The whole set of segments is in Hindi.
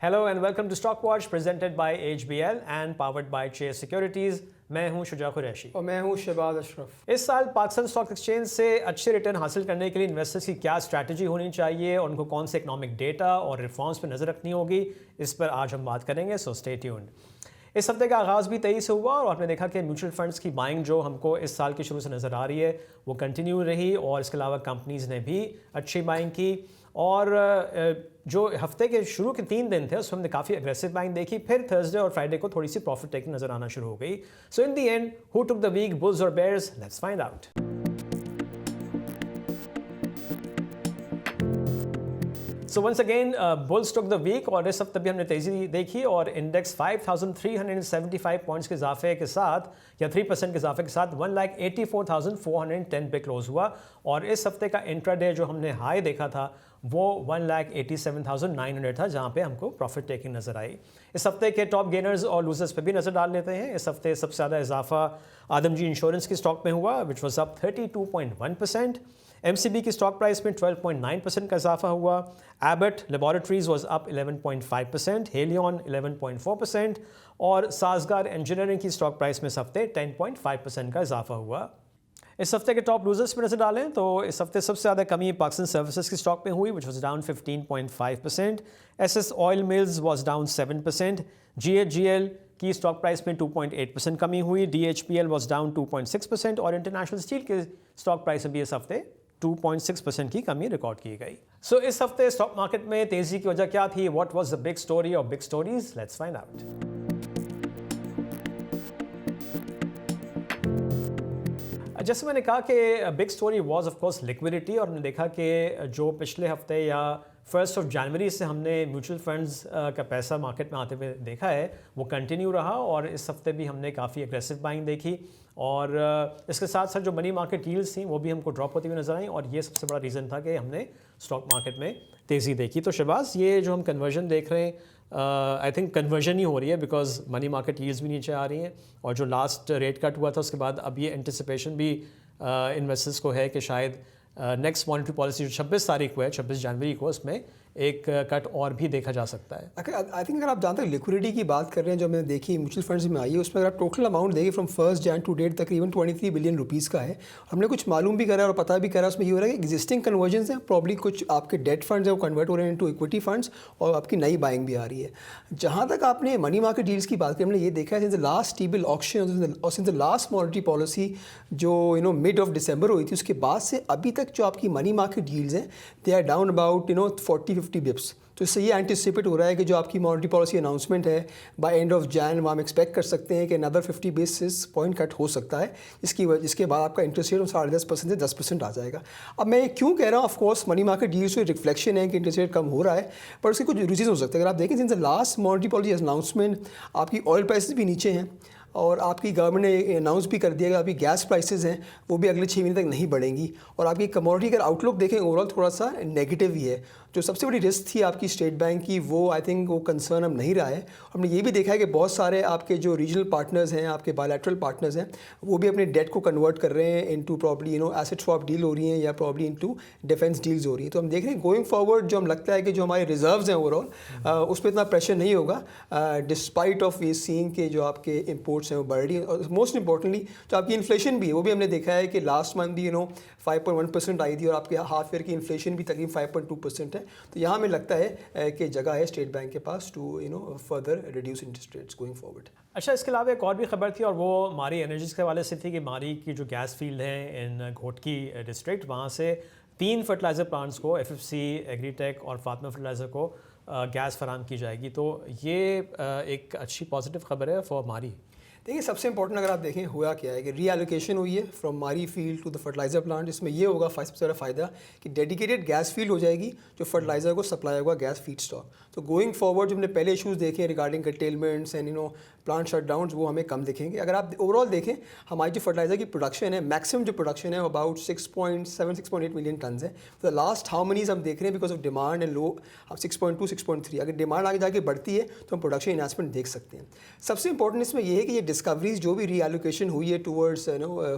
Hello and welcome to stock watch presented by HBL and powered by chase securities. मैं हूं शुजा कुरैशी और मैं हूं शहबाज अशरफ। इस साल पाकिस्तान स्टॉक एक्सचेंज से अच्छे रिटर्न हासिल करने के लिए इन्वेस्टर्स की क्या स्ट्रैटेजी होनी चाहिए और उनको कौन से इकोनॉमिक डेटा और रिफॉर्म्स पर नज़र रखनी होगी, इस पर आज हम बात करेंगे। So stay tuned. इस हफ्ते का आगाज़ भी 23 से हुआ और आपने देखा कि म्यूचुअल फंड्स की बाइंग जो हमको इस साल के शुरू से नज़र आ रही है वो कंटिन्यू रही और इसके अलावा कंपनीज़ ने भी अच्छी बाइंग की। और जो हफ्ते के शुरू के 3 दिन थे उसमें हमने काफ़ी अग्रेसिव बाइंग देखी, फिर थर्सडे और फ्राइडे को थोड़ी सी प्रॉफिट टेकिंग नज़र आना शुरू हो गई। So in the end who took the week, bulls और bears? Let's find out. So once again bulls took the week और इस हफ्ते भी हमने तेज़ी देखी और इंडेक्स 5375 पॉइंट्स के इजाफे के साथ या 3% के इजाफे के साथ 1,84,410 पे क्लोज हुआ। और इस हफ्ते का इंट्राडे जो हमने हाई देखा था वो 1,87,900 था, जहाँ पे हमको प्रॉफिट टेकिंग नज़र आई। इस हफ्ते के टॉप गेनर्स और लूजर्स पे भी नज़र डाल लेते हैं। इस हफ्ते सबसे ज़्यादा इजाफा आदमजी इंश्योरेंस की स्टॉक में हुआ विच वॉज अप 32.1%। MCB की स्टॉक प्राइस में 12.9% का इजाफा हुआ। Abbott laboratories was up 11.5%, Helion 11.4% और साजगार इंजीनियरिंग की स्टॉक प्राइस में इस हफ्ते 10.5% का इजाफा हुआ। इस हफ्ते के टॉप लूजर्स पर नजर डालें तो इस हफ्ते सबसे ज़्यादा कमी पाकिस्तान सर्विसेज की स्टॉक में हुई which was down 15.5%। SS oil mills was down 7%। GHGL की स्टॉक प्राइस में 2.8% कमी हुई। DHPL वॉज डाउन 2.6% और इंटरनेशनल स्टील के स्टॉक प्राइस में भी इस हफ्ते 2.6% की कमी रिकॉर्ड की गई। सो इस हफ्ते स्टॉक मार्केट में तेजी की वजह क्या थी? What was the big story और big stories? Let's find out. जैसे मैंने कहा कि big story was of course liquidity और हमने देखा कि जो पिछले हफ्ते या 1 जनवरी से हमने म्यूचुअल फंड्स का पैसा मार्केट में आते हुए देखा है वो कंटिन्यू रहा और इस हफ्ते भी हमने काफ़ी एग्रेसिव बाइंग देखी और इसके साथ साथ जो मनी मार्केट यील्ड्स थी वो भी हमको ड्रॉप होती हुई नजर आई और ये सबसे बड़ा रीज़न था कि हमने स्टॉक मार्केट में तेज़ी देखी। तो शहबाज, ये जो हम कन्वर्जन देख रहे हैं आई थिंक कन्वर्जन ही हो रही है बिकॉज मनी मार्केट यील्ड्स भी नीचे आ रही हैं और जो लास्ट रेट कट हुआ था उसके बाद अब ये एंटिसिपेशन भी इन्वेस्टर्स को है कि शायद नेक्स्ट मॉनेटरी पॉलिसी जो 26 तारीख को है, 26 जनवरी को, उसमें एक कट और भी देखा जा सकता है। आई थिंक अगर आप जहाँ तक लिक्विडिटी की बात कर रहे हैं जो मैंने देखी म्यूचुअल फंड्स में आई है उसमें अगर आप टोटल अमाउंट देखें फ्रॉम 1 जन टू डेट तकरीबन 23 बिलियन रुपीज़ का है। हमने कुछ मालूम भी करा और पता भी करा, उसमें ये हो रहा है कि एग्जिस्टिंग कन्वर्जन हैं, प्रॉब्ली कुछ आपके डेट फंड्स हैं वो कन्वर्ट हो रहे हैं इनटू इक्विटी फंड्स और आपकी नई बाइंग भी आ रही है। जहाँ तक आपने मनी मार्केट डील्स की बात की, हमने ये देखा है since the last T-bill auction और since the last monetary policy जो मिड ऑफ दिसंबर हुई थी उसके बाद से अभी तक जो आपकी मनी मार्केट डील्स हैं they are down about 40-50 bips. तो इससे ये एंटिसिपेट हो रहा है कि जो आपकी मॉनेटरी पॉलिसी अनाउंसमेंट है बाय एंड ऑफ जैन वहाँ हम एक्सपेक्ट कर सकते हैं कि अनदर 50 बेसिस पॉइंट कट हो सकता है, जिसके बाद आपका इंटरेस्ट रेट 10.5% से 10% आ जाएगा। अब मैं क्यों कह रहा हूँ, ऑफकोर्स मनी मार्केट डील्स से रिफ्लेक्शन है कि इंटरेस्ट रेट कम हो रहा है, पर उसके कुछ रीजन हो सकते हैं। अगर आप देखें since the last monetary policy announcement आपकी ऑयल प्राइसेस भी नीचे हैं और आपकी गवर्नमेंट ने अनाउंस भी कर दिया कि आपकी गैस प्राइसेस हैं वो भी अगले 6 महीने तक नहीं बढ़ेंगी और आपकी कमोडिटी का आउटलुक देखें ओवरऑल थोड़ा सा नेगेटिव ही है। जो सबसे बड़ी रिस्क थी आपकी स्टेट बैंक की वो आई थिंक वो कंसर्न अब नहीं रहा है। हमने ये भी देखा है कि बहुत सारे आपके जो रीजनल पार्टनर्स हैं, आपके बायलैटरल पार्टनर्स हैं, वो भी अपने डेट को कन्वर्ट कर रहे हैं into probably asset swap deal हो रही हैं या प्रॉब्ली इनटू डिफेंस डील्स हो रही हैं। तो हम देख रहे हैं गोइंग फॉरवर्ड जो हम लगता है कि जो हमारे रिजर्व्स हैं ओवरऑल उस पर इतना प्रेशर नहीं होगा डिस्पाइट ऑफ ये सीइंग के जो आपके इंपोर्ट्स हैं वो बढ़ रही है। और मोस्ट इंपॉर्टेंटली जो आपकी इन्फ्लेशन भी है वो भी हमने देखा है कि लास्ट मंथ भी 5.1% आई थी और आपके हाफ ईयर की इन्फ्लेशन भी तकरीबन 5.2% है। तो यहाँ हमें लगता है कि जगह है स्टेट बैंक के पास to further reduce interest rates going forward. अच्छा, इसके अलावा एक और भी खबर थी और वो मारी एनर्जीज के हवाले से थी कि मारी की जो गैस फील्ड है इन घोटकी डिस्ट्रिक्ट, वहाँ से 3 फर्टिलाइज़र प्लांट्स को FFC, एग्रीटेक और फातिमा फर्टिलाइज़र को गैस फराहम की जाएगी। तो ये एक अच्छी पॉजिटिव खबर है फॉर मारी। देखिए, सबसे इंपॉर्टेंट अगर आप देखें हुआ क्या है कि रीएलोकेशन हुई है from Mari field to the fertiliser plant. इसमें ये होगा सबसे ज़्यादा फ़ायदा कि डेडिकेटेड गैस फील्ड हो जाएगी जो फर्टिलाइजर को सप्लाई होगा गैस फीड स्टॉक। तो गोइंग फॉरवर्ड जो हमने पहले इशूज़ देखे रिगार्डिंग कर्टेलमेंट्स एंड प्लांट शटडाउन्स वो हमें कम दिखेंगे। अगर आप ओवरऑल देखें हमारी जो फर्टिलाइजर की प्रोडक्शन है, मैक्सिमम जो प्रोडक्शन है वो अबाउट 6.8 मिलियन टन है। तो लास्ट हाउ मनीज हम देख रहे हैं because of demand and low हम 6.2 6.3। अगर डिमांड आगे जाके बढ़ती है तो हम प्रोडक्शन इन्हांसमेंट देख सकते हैं। सबसे इंपॉर्टेंट इसमें यह है कि ये डिस्कवरीज जो भी रीएलोकेशन हुई है टूवर्ड्स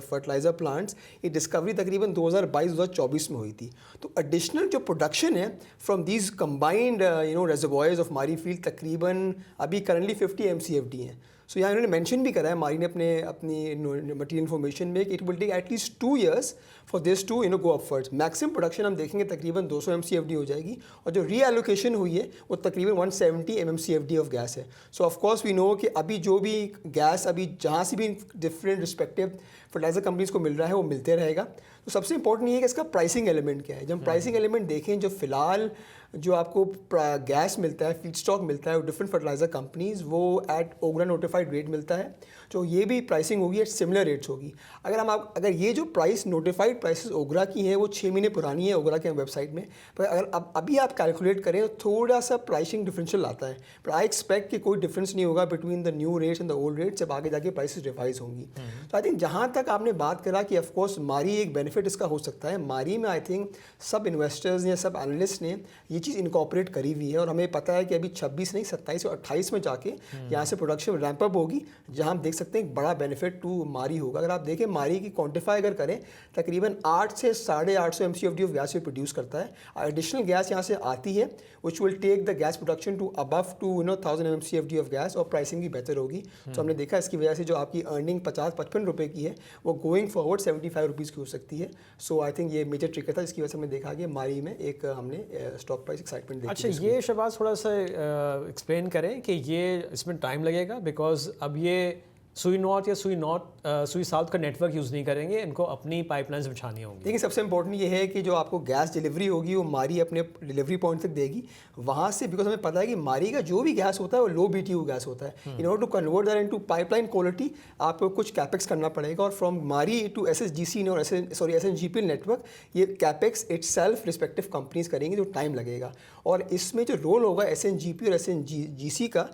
फर्टिलाइजर प्लांट्स, ये डिस्कवरी तकरीबन 2022-2024 में हुई थी। तो एडिशनल जो प्रोडक्शन है फ्रॉम दीज कंबाइंड रेजर्वॉयर्स ऑफ मारी फील्ड तकरीबन अभी करंटली 50 MCFD हैं। सो यहाँ इन्होंने मेंशन भी करा है मारी ने अपनी मटीरियल इन्फॉर्मेशन में कि it will take at least 2 years for this to go upwards. Maximum production हम देखेंगे तकरीबन 200 MCFD हो जाएगी, और जो रीएलोकेशन हुई है वो तकरीबन 170 MMCFD ऑफ गैस है। So of course we know कि अभी जो भी गैस अभी जहाँ से भी डिफरेंट रिस्पेक्टिव फर्टिलाइजर कंपनीज को मिल रहा है वो मिलते रहेगा। तो सबसे इंपॉर्टेंट ये है कि इसका प्राइसिंग एलिमेंट क्या है। जब हम प्राइसिंग एलिमेंट देखें, जो फिलहाल जो आपको गैस मिलता है, फीड स्टॉक मिलता है डिफरेंट फर्टिलाइजर कंपनीज, वो एट ओगरा नोटिफाइड रेट मिलता है। तो ये भी प्राइसिंग होगी एट सिमिलर रेट्स होगी। अगर ये जो प्राइस नोटिफाइड प्राइसेस ओगरा की हैं वो 6 महीने पुरानी है ओगरा के वेबसाइट में, पर अगर अभी आप कैलकुलेट करें तो थोड़ा सा प्राइसिंग डिफरेंशियल आता है। पर आई एक्सपेक्ट कि कोई डिफरेंस नहीं होगा between the new rates and the old rates जब आगे जाके प्राइसेस रिवाइज होंगी। तो आई थिंक जहाँ तक आपने बात करा कि ऑफकोर्स मारी एक बेनिफिट इसका हो सकता है, मारी में आई थिंक सब इन्वेस्टर्स या सब एनालिस्ट ने ये चीज़ इनकॉपरेट करी हुई है, और हमें पता है कि अभी 26 नहीं 27 और 28 में जाके यहाँ से प्रोडक्शन रैंप अप होगी, जहाँ हम देख सकते हैं एक बड़ा बेनिफिट टू मारी होगा। अगर आप देखें मारी की क्वांटिफाई अगर करें, तकरीबन 8 से 850 MCFD ऑफ गैस प्रोड्यूस करता है। एडिशनल गैस यहाँ से आती है which will take the gas production to above to 1000 MCFD of gas, और प्राइसिंग भी बेहतर होगी। तो हमने देखा इसकी वजह से जो आपकी अर्निंग 50-55 रुपये की है वो गोइंग फॉरवर्ड 75 रुपीज़ की हो सकती है। सो आई थिंक ये मेजर ट्रिक था जिसकी वजह से हमने देखा कि मारी में एक हमने स्टॉक प्राइस एक्साइटमेंट देखी। अच्छा, ये शहबाज थोड़ा सा एक्सप्लेन करें कि ये इसमें टाइम लगेगा, बिकॉज अब ये सुई नॉर्थ या सुई साउथ का नेटवर्क यूज़ नहीं करेंगे, इनको अपनी पाइपलाइंस बिछानी होंगी। देखिए सबसे इंपॉर्टेंट ये है कि जो आपको गैस डिलीवरी होगी वो मारी अपने डिलीवरी पॉइंट तक देगी। वहाँ से बिकॉज हमें पता है कि मारी का जो भी गैस होता है वो लो BTU गैस होता है। In order to convert that into pipeline quality आपको कुछ कैपेक्स करना पड़ेगा, और फ्रॉम मारी टू SSGC और SNGPL नेटवर्क ये कैपेक्स इटसेल्फ रिस्पेक्टिव कंपनीज करेंगी, जो टाइम लगेगा। और इसमें जो रोल होगा SNGP और SNGC का,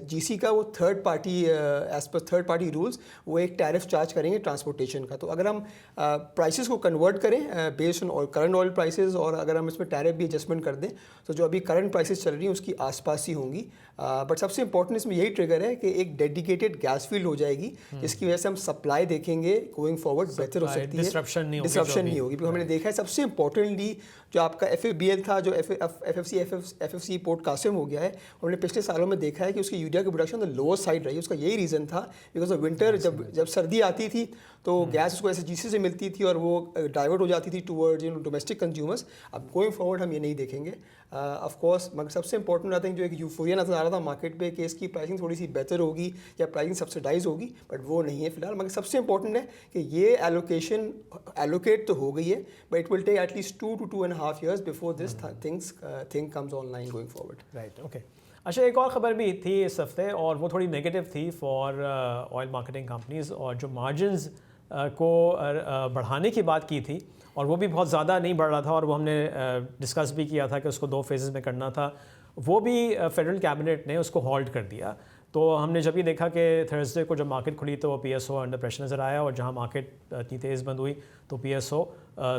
GC का वो third party as per third party rules वो एक टैरिफ चार्ज करेंगे ट्रांसपोर्टेशन का। तो अगर हम प्राइसेस को कन्वर्ट करें based on current oil prices, और अगर हम इसमें टैरिफ भी एडजस्टमेंट कर दें, तो जो अभी करंट प्राइसेस चल रही हैं उसकी आसपास ही होंगी। बट सबसे इंपॉर्टेंट इसमें यही ट्रिगर है कि एक डेडिकेटेड गैस फील्ड हो जाएगी, जिसकी वजह से हम सप्लाई देखेंगे गोइंग फॉरवर्ड बेहतर हो सकती है, डिस्ट्रप्शन नहीं होगी। क्योंकि हमने देखा है सबसे इंपॉर्टेंटली जो आपका FABL था, जो FFC पोर्ट कासिम हो गया है, हमने पिछले सालों में देखा है कि उसकी यूरिया की प्रोडक्शन तो लोअर साइड रही है। उसका यही रीज़न था बिकॉज ऑफ विंटर, जब सर्दी आती थी तो गैस उसको SSGC से मिलती थी और वो डाइवर्ट हो जाती थी टूवर्ड्स डोमेस्टिक कंज्यूमर्स। अब गोइंग फॉरवर्ड हम ये नहीं देखेंगे ऑफ कोर्स। मगर सबसे इंपॉर्टेंट आता है जो एक यूफोरिया नजर आ रहा था मार्केट पे कि इसकी प्राइसिंग थोड़ी सी बेहतर होगी या प्राइसिंग सब्सिडाइज होगी, बट वो नहीं है फिलहाल। मगर सबसे इंपॉर्टेंट है कि ये एलोकेट तो हो गई है, but it will take at least 2 to 2.5 years before this thing comes online going forward. Right, okay. अच्छा, एक और ख़बर भी थी इस हफ्ते, और वो थोड़ी नेगेटिव थी फॉर ऑयल मार्केटिंग कंपनीज, और जो मार्जिन्स को बढ़ाने की बात की थी, और वो भी बहुत ज़्यादा नहीं बढ़ रहा था, और वो हमने डिस्कस भी किया था कि उसको 2 फेजेस में करना था। वो भी फेडरल कैबिनेट ने उसको हॉल्ट कर दिया। तो हमने जब भी देखा कि थर्सडे को जब मार्केट खुली तो PSO अंडर प्रेशर नज़र आया, और जहाँ मार्केट इतनी तेज़ बंद हुई तो PSO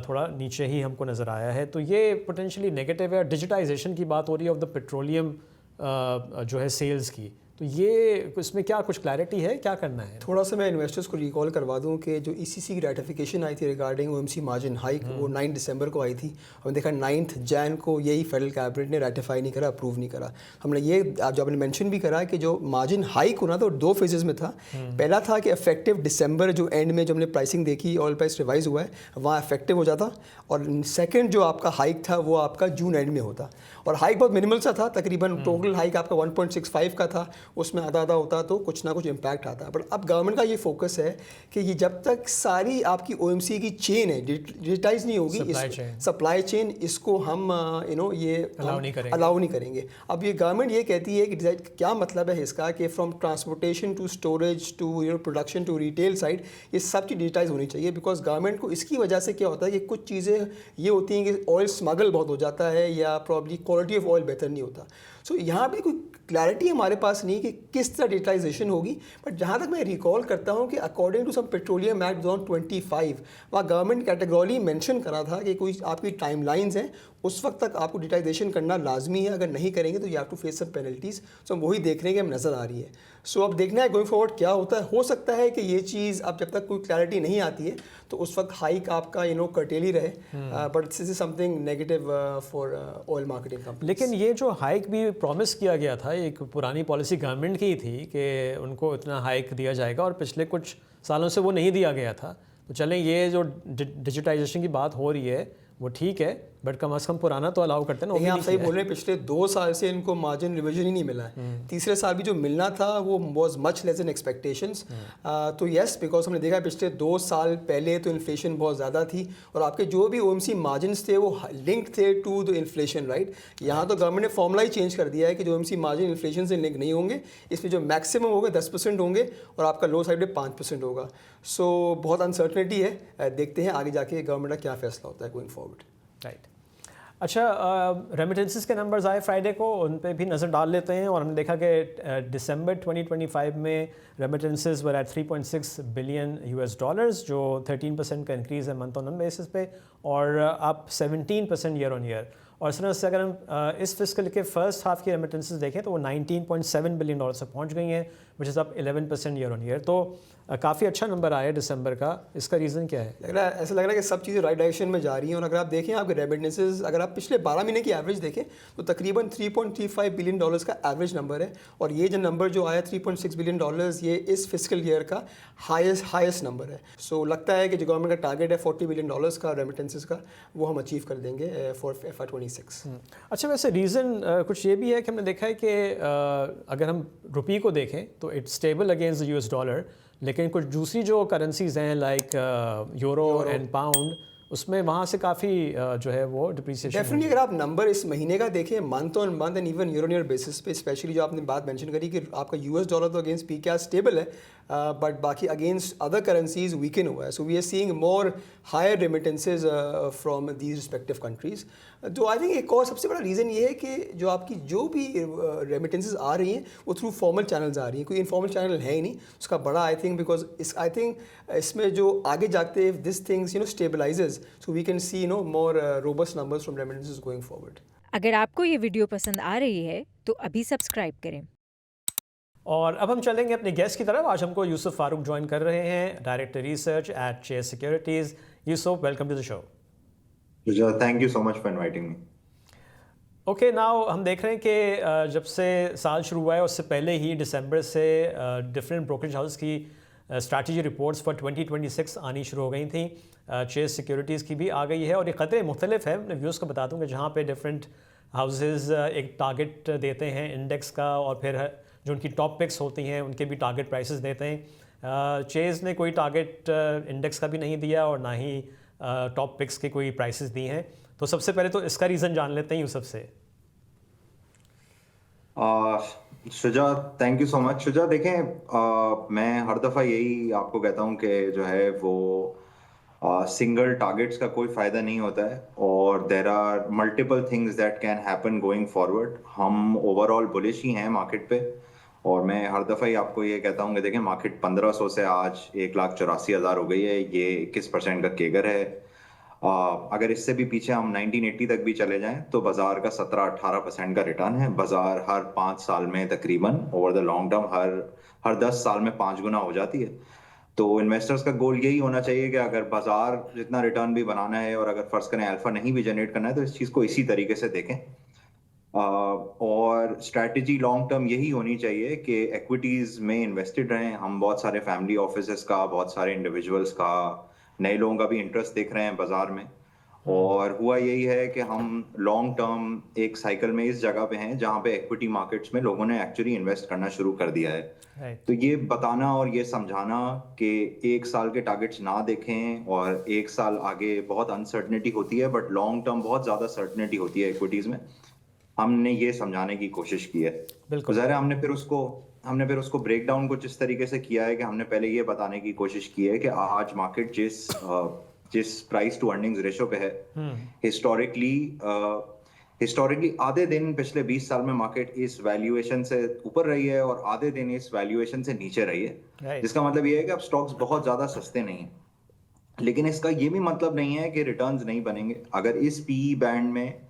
थोड़ा नीचे ही हमको नज़र आया है। तो ये पोटेंशियली नेगेटिव है। डिजिटाइजेशन की बात हो रही है ऑफ द पेट्रोलियम जो है सेल्स की, तो ये इसमें क्या कुछ क्लैरिटी है, क्या करना है? थोड़ा सा मैं इन्वेस्टर्स को रिकॉल करवा दूं कि जो ECC की रेटिफिकेशन आई थी रिगार्डिंग OMC मार्जिन हाइक, वो 9 दिसंबर को आई थी। हमने देखा 9 जैन को यही फेडरल कैबिनेट ने रेटिफाई नहीं करा, अप्रूव नहीं करा। हमने ये जो आपने मेंशन भी करा कि जो मार्जिन हाइक होना था वो 2 फेजेस में था। पहला था कि इफेक्टिव दिसंबर जो एंड में जो हमने प्राइसिंग देखी, ऑयल प्राइस रिवाइज हुआ है, वहाँ इफेक्टिव हो जाता, और सेकेंड जो आपका हाइक था वो आपका जून एंड में होता। और हाइक बहुत मिनिमल सा था, तकरीबन टोटल हाइक आपका 1.65 का था, उसमें आधा होता तो कुछ ना कुछ इम्पैक्ट आता। बट अब गवर्नमेंट का ये फोकस है कि ये जब तक सारी आपकी OMC की चेन है डिजिटाइज नहीं होगी, सप्लाई चेन, इसको हम ये अलाउ नहीं करेंगे। अब ये गवर्नमेंट ये कहती है कि क्या मतलब है इसका कि from transportation to storage to production to retail side ये सब चीज़ डिजिटाइज होनी चाहिए। बिकॉज गवर्नमेंट को इसकी वजह से क्या होता है कि कुछ चीज़ें ये होती हैं कि ऑयल स्मगल बहुत हो जाता है, या प्रॉब्ली क्वालिटी ऑफ ऑयल बेहतर नहीं होता। सो यहाँ पे कोई क्लैरिटी हमारे पास नहीं नहीं कि किस तरह डिजिटलाइजेशन होगी, बट जहाँ तक मैं रिकॉल करता हूँ कि according to some petroleum act 2025 वहाँ गवर्नमेंट कैटेगरी मेंशन करा था कि कोई आपकी टाइमलाइंस हैं, उस वक्त तक आपको डिजिटाइजेशन करना लाजमी है, अगर नहीं करेंगे तो you have to face some penalties. So हम वही देख रहे हैं कि हमें नज़र आ रही है। सो अब देखना है गोइंग फॉरवर्ड क्या होता है। हो सकता है कि ये चीज़ अब जब तक कोई क्लैरिटी नहीं आती है तो उस वक्त हाइक आपका कर्टेल ही रहे, but this is something negative for oil marketing company. लेकिन ये जो हाइक भी प्रॉमिस किया गया था, एक पुरानी पॉलिसी गवर्नमेंट की थी कि उनको इतना हाइक दिया जाएगा, और पिछले कुछ सालों से वो नहीं दिया गया था। तो चलें, ये जो डिजिटाइजेशन की बात हो रही है वो ठीक है, बट कम से कम पुराना तो अलाउ करते हैं ना। आप सही बोल रहे हैं, पिछले 2 साल से इनको मार्जिन रिविजन ही नहीं मिला है। तीसरे साल भी जो मिलना था वो was much less than expectations. तो यस, बिकॉज हमने देखा पिछले 2 साल पहले तो इन्फ्लेशन बहुत ज़्यादा थी, और आपके जो भी ओएमसी मार्जिन्स थे वो लिंक्ड थे टू द इन्फ्लेशन, राइट। यहाँ तो गवर्नमेंट ने फॉर्मूला ही चेंज कर दिया है कि जो ओएमसी मार्जिन इन्फ्लेशन से लिंक नहीं होंगे, इसमें जो मैक्सिमम होगा 10% होंगे और आपका लो साइड में 5% होगा। सो बहुत अनसर्टनिटी है, देखते हैं आगे जाके गवर्नमेंट का क्या फैसला होता है गोइंग फॉरवर्ड। राइट। अच्छा, रेमिटेंसेस के नंबर्स आए फ्राइडे को, उन पे भी नज़र डाल लेते हैं। और हमने देखा कि दिसंबर 2025 में remittances were at 3.6 billion US dollars, जो 13% का इंक्रीज़ है मंथ ऑन मंथ बेसिस पे, और अप 17% ईयर ऑन ईयर। और इस तरह से अगर हम इस फिस्कल के फर्स्ट हाफ की रेमिटेंसेस देखें तो वो 19.7 बिलियन डॉलर तक पहुंच गई हैं, which is up 11% year on year. तो काफ़ी अच्छा नंबर आया दिसंबर का। इसका रीज़न क्या है? ऐसा लग रहा है कि सब चीज़ें राइट डायरेक्शन में जा रही हैं। और अगर आप देखें आपके रेमिटेंसेस, अगर आप पिछले 12 महीने की एवरेज देखें तो तकरीबन 3.35 बिलियन डॉलर्स का एवरेज नंबर है। और ये जो नंबर जो आया 3.6 बिलियन डॉलर्स, ये इस फिस्कल ईयर का हाईएस्ट नंबर है। सो लगता है कि जो गवर्नमेंट का टारगेट है 40 बिलियन डॉलर्स का रेमिटेंसेस का, वो हम अचीव कर देंगे फॉर FY26। अच्छा, वैसे रीज़न कुछ ये भी है कि हमने देखा है कि अगर हम रुपये को देखें तो it's stable against the US dollar, लेकिन कुछ दूसरी जो करेंसीज हैं लाइक यूरो एंड पाउंड, उसमें वहाँ से काफ़ी जो है वो डिप्रिसिएशन। डेफिनेटली अगर आप नंबर इस महीने का देखें month on month and even year on year basis पे, स्पेशली जो आपने बात मेंशन करी कि आपका यूएस डॉलर तो अगेंस्ट पीके स्टेबल है, बट बाकी अगेंस्ट अदर करेंसीज वीकन हुआ है। So we are seeing more higher remittances from these respective countries. तो आई थिंक एक और सबसे बड़ा रीज़न ये है कि जो आपकी जो भी रेमिटेंसेज आ रही हैं वो थ्रू फॉर्मल चैनल्स आ रही हैं, कोई इनफॉर्मल चैनल है ही नहीं। उसका बड़ा I think because I think इसमें जो आगे जाते this things stabilizes, so we can see more robust numbers from remittances going forward. अगर आपको ये वीडियो पसंद आ रही है तो अभी सब्सक्राइब करें। और अब हम चलेंगे अपने गेस्ट की तरफ। आज हमको यूसुफ फारूक ज्वाइन कर रहे हैं, director research at Chase securities. Yusuf, welcome to the show. Thank you so much for inviting me. Okay, now हम देख रहे हैं कि जब से साल शुरू हुआ है उससे पहले ही दिसंबर से डिफरेंट ब्रोकरेज हाउस की स्ट्रैटेजी रिपोर्ट्स फॉर 2026 आनी शुरू हो गई थी। चेस सिक्योरिटीज़ की भी आ गई है, और ये ख़तरे मुख्तलिफ है। मैं व्यूज़ को बता दूँ कि जहाँ पे डिफरेंट हाउसेज एक टारगेट देते हैं इंडेक्स का, और फिर जो उनकी टॉप पिक्स होती हैं उनके भी टारगेट प्राइसेस देते हैं। चेस ने कोई टारगेट इंडेक्स का भी नहीं दिया और ना ही टॉप पिक्स के कोई प्राइसेस दी हैं। तो सबसे पहले तो इसका रीज़न जान लेते हैं यूसुफ से। Shuja, thank you so much. Shuja, देखें, मैं हर दफ़ा यही आपको कहता हूँ कि जो है वो सिंगल टारगेट्स का कोई फ़ायदा नहीं होता है, और there are multiple things that can happen going forward. हम ओवरऑल बुलिश ही हैं मार्केट पे, और मैं हर दफ़ा ही आपको ये कहता हूँ कि देखें मार्केट 1500 से आज 1,84,000 हो गई है। ये 21% का केगर है। अगर इससे भी पीछे हम 1980 तक भी चले जाएं तो बाजार का 17-18% का रिटर्न है। बाजार हर 5 साल में तकरीबन ओवर द लॉन्ग टर्म हर 10 साल में 5 गुना हो जाती है। तो इन्वेस्टर्स का गोल यही होना चाहिए कि अगर बाजार जितना रिटर्न भी बनाना है, और अगर फर्ज करें अल्फा नहीं भी जनरेट करना है, तो इस चीज़ को इसी तरीके से देखें। और स्ट्रैटेजी लॉन्ग टर्म यही होनी चाहिए कि एक्विटीज़ में इन्वेस्टेड रहें। हम बहुत सारे फैमिली ऑफिसेस का, बहुत सारे इंडिविजुअल्स का, नए लोगों का भी इंटरेस्ट देख रहे हैं बाजार में। और हुआ यही है कि हम लॉन्ग टर्म एक साइकिल में इस जगह पे हैं जहां पे इक्विटी मार्केट्स में लोगों ने एक्चुअली इन्वेस्ट करना शुरू कर दिया है। तो ये बताना और ये समझाना कि 1 साल के टारगेट्स ना देखें, और 1 साल आगे बहुत अनसर्टनिटी होती है, बट लॉन्ग टर्म बहुत ज़्यादा सर्टनिटी होती है इक्विटीज़ में, हमने ये समझाने की कोशिश की है। बिल्कुल। ज़ाहिर है हमने फिर उसको ब्रेक डाउन कुछ इस तरीके से किया है कि हमने पहले ये बताने की कोशिश की है कि आज मार्केट जिस प्राइस टू अर्निंग्स रेशो पे है, हिस्टोरिकली हिस्टोरिकली आधे दिन पिछले 20 साल में मार्केट इस वैल्यूएशन से ऊपर रही है और आधे दिन इस वैल्यूएशन से नीचे रही है, राइट जिसका मतलब ये है कि अब स्टॉक्स बहुत ज्यादा सस्ते नहीं हैं। लेकिन इसका ये भी मतलब नहीं है कि रिटर्न्स नहीं बनेंगे। अगर इस पीई बैंड में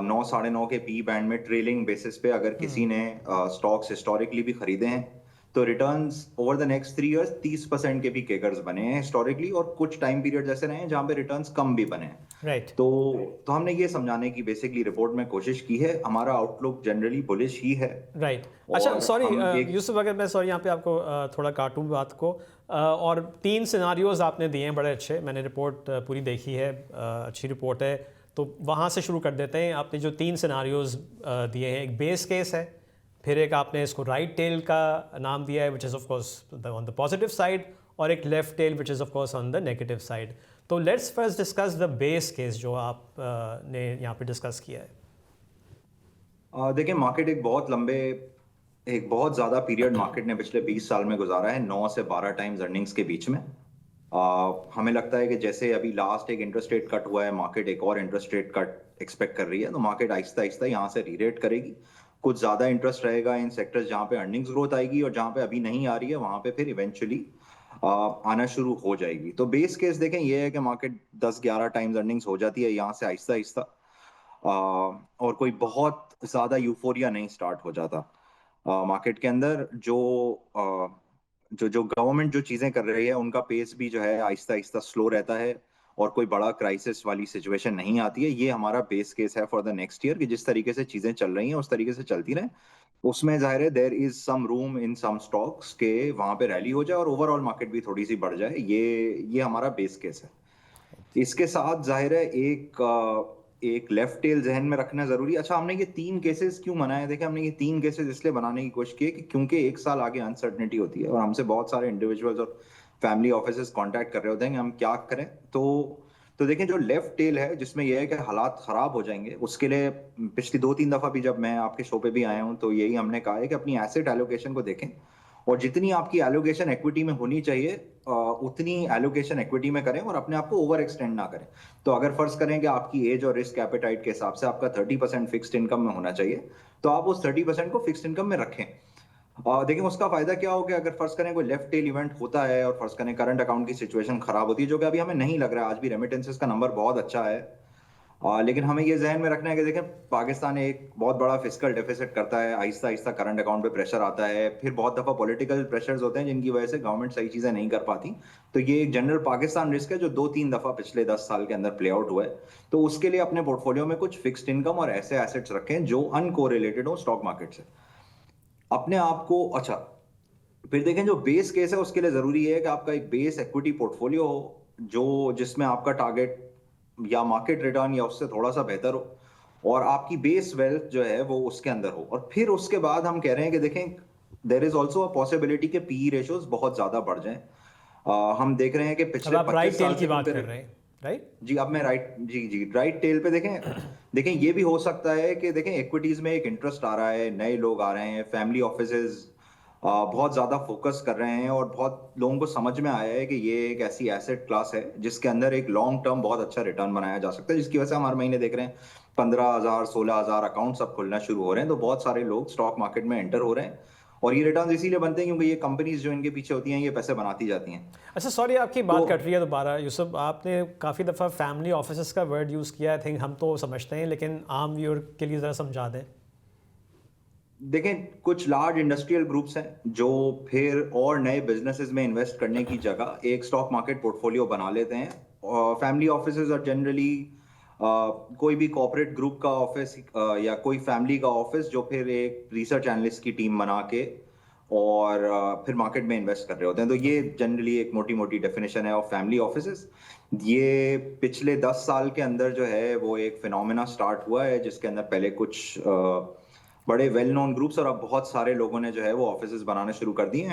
9 साढ़े 9 के पी बैंड में ट्रेलिंग बेसिस पे अगर किसी ने स्टॉक्स हिस्टोरिकली भी खरीदे हैं तो returns over the next 3 years 30% के भी केकर्स बने हैं हिस्टोरिकली, और कुछ टाइम पीरियड जैसे रहे हैं जहां पे रिटर्न्स कम भी बने हैं। राइट तो हमने ये समझाने की बेसिकली रिपोर्ट में कोशिश की है। हमारा आउटलुक जनरली बुलिश ही है। राइट अच्छा और सॉरी हम एक यूसुफ, अगर मैं सॉरी यहाँ पे आपको थोड़ा काटूँ बात को, और 3 सिनारियोज आपने दिए हैं बड़े अच्छे, मैंने रिपोर्ट पूरी देखी है, अच्छी रिपोर्ट है, तो वहाँ से शुरू कर देते हैं। आपने जो 3 सिनारियोज दिए हैं, एक बेस केस है, फिर एक आपने इसको राइट टेल का नाम दिया है which is of course on the positive side, और एक left tail which is of course on the negative side. तो let's first discuss the base case जो आप ने यहाँ पे डिस्कस किया है। देखिए, मार्केट एक बहुत ज्यादा पीरियड मार्केट ने पिछले 20 साल में गुजारा है, 9 से 12 टाइम्स अर्निंग्स के बीच में। हमें लगता है कि जैसे अभी लास्ट एक इंटरेस्ट रेट कट हुआ है, मार्केट एक और इंटरेस्ट रेट कट एक्सपेक्ट कर रही है, तो मार्केट आहिस्ता आहिस्ता यहाँ से रीरेट करेगी। कुछ ज्यादा इंटरेस्ट रहेगा इन सेक्टर्स जहाँ पे अर्निंग्स ग्रोथ आएगी, और जहाँ पे अभी नहीं आ रही है वहां पे फिर इवेंचुअली आना शुरू हो जाएगी। तो बेस केस देखें ये है कि मार्केट 10-11 टाइम्स अर्निंग्स हो जाती है यहाँ से आहिस्ता आहिस्ता, और कोई बहुत ज्यादा यूफोरिया नहीं स्टार्ट हो जाता मार्केट के अंदर। जो गवर्नमेंट जो चीजें कर रही है उनका पेस भी जो है आहिस्ता आहिस्ता स्लो रहता है, और कोई बड़ा क्राइसिस वाली सिचुएशन नहीं आती है। ये हमारा बेस केस है फॉर द नेक्स्ट ईयर, कि जिस तरीके से चीजें चल रही हैं उस तरीके से चलती रहे। उसमें जाहिर है there is some room in some stocks के वहां पे रैली हो जाए और ओवरऑल मार्केट भी थोड़ी सी बढ़ जाए। ये हमारा बेस केस है। इसके साथ जाहिर है एक लेफ्ट टेल जहन में रखना जरूरी है। अच्छा, हमने ये 3 केसेस क्यों बनाए? देखिए, हमने ये 3 केसेस इसलिए बनाने की कोशिश की है कि क्योंकि 1 साल आगे अनसर्टनिटी होती है और हमसे बहुत सारे इंडिविजुअल्स और फैमिली ऑफिसेस कांटेक्ट कर रहे होते हैं कि हम क्या करें। तो देखें, जो लेफ्ट टेल है जिसमें यह है कि हालात खराब हो जाएंगे, उसके लिए पिछली 2-3 दफा भी जब मैं आपके शो पे भी आया हूं तो यही हमने कहा है कि अपनी एसेट एलोकेशन को देखें, और जितनी आपकी एलोकेशन इक्विटी में होनी चाहिए उतनी एलोकेशन इक्विटी में करें, और अपने आप को ओवर एक्सटेंड ना करें। तो अगर फर्ज करें कि आपकी एज और रिस्क एपेटाइट के हिसाब से आपका 30% फिक्स्ड इनकम में होना चाहिए, तो आप उस 30% को फिक्स्ड इनकम में रखें। देखिए, उसका फायदा क्या हो गया, अगर फर्ज करें कोई लेफ्ट टेल इवेंट होता है और फर्ज करें करंट अकाउंट की सिचुएशन खराब होती है, जो कि अभी हमें नहीं लग रहा है, आज भी रेमिटेंसेस का नंबर बहुत अच्छा है, लेकिन हमें ये जहन में रखना है कि देखें, पाकिस्तान एक बहुत बड़ा फिस्कल डेफिसिट करता है, आहिस्ता आहिस्ता करंट अकाउंट पे प्रेशर आता है, फिर बहुत दफा पॉलिटिकल प्रेशर्स होते हैं जिनकी वजह से गवर्नमेंट सही चीजें नहीं कर पाती। तो ये एक जनरल पाकिस्तान रिस्क है जो 2-3 दफा पिछले 10 साल के अंदर प्ले आउट हुआ है। तो उसके लिए अपने पोर्टफोलियो में कुछ फिक्स्ड इनकम और ऐसे एसेट्स रखें जो अनकोरिलेटेड हो स्टॉक मार्केट से अपने आप को। अच्छा, फिर देखें, जो बेस केस है उसके लिए जरूरी है कि आपका एक बेस इक्विटी पोर्टफोलियो हो जिसमें आपका टारगेट या मार्केट रिटर्न या उससे थोड़ा सा बेहतर हो, और आपकी बेस वेल्थ जो है वो उसके अंदर हो। और फिर उसके बाद हम कह रहे हैं कि देखें, there is also a possibility के पी रेशियोज बहुत ज्यादा बढ़ जाएं। हम देख रहे हैं कि अब पिछले आप राइट 25 टेल साल की से बात कर रहे हैं, राइट? जी, अब मैं राइट टेल पे देखें ये भी हो सकता है कि देखें इक्विटीज में एक इंटरेस्ट आ रहा है, नए लोग आ रहे हैं, फैमिली ऑफिसेज बहुत ज्यादा फोकस कर रहे हैं, और बहुत लोगों को समझ में आया है कि ये एक ऐसी एसेट क्लास है जिसके अंदर एक लॉन्ग टर्म बहुत अच्छा रिटर्न बनाया जा सकता है, जिसकी वजह से हम हर महीने देख रहे हैं 15,000 16,000 अकाउंट सब खुलना शुरू हो रहे हैं। तो बहुत सारे लोग स्टॉक मार्केट में एंटर हो रहे हैं, और ये रिटर्न इसीलिए बनते हैं क्योंकि ये कंपनीज जो इनके पीछे होती हैं ये पैसे बनाती जाती हैं। अच्छा सॉरी, आपकी बात तो कट रही है दोबारा यूसुफ, आपने काफ़ी दफ़ा फैमिली ऑफिसेस का वर्ड यूज़ किया, आई थिंक हम तो समझते हैं, लेकिन आम व्यूअर के लिए ज़रा समझा दें। देखें, कुछ लार्ज इंडस्ट्रियल ग्रुप्स हैं जो फिर और नए बिजनेसेस में इन्वेस्ट करने की जगह एक स्टॉक मार्केट पोर्टफोलियो बना लेते हैं। फैमिली ऑफिसेज और जनरली कोई भी कॉर्पोरेट ग्रुप का ऑफिस या कोई फैमिली का ऑफिस जो फिर एक रिसर्च एनालिस्ट की टीम बना के और फिर मार्केट में इन्वेस्ट कर रहे होते हैं। तो ये जनरली एक मोटी मोटी डेफिनेशन है ऑफ फैमिली ऑफिसेज। ये पिछले 10 साल के अंदर जो है वो एक फिनोमेना स्टार्ट हुआ है, जिसके अंदर पहले कुछ बड़े वेल नोन ग्रुप्स और अब बहुत सारे लोगों ने जो है वो ऑफिसेज बनाना शुरू कर दिए,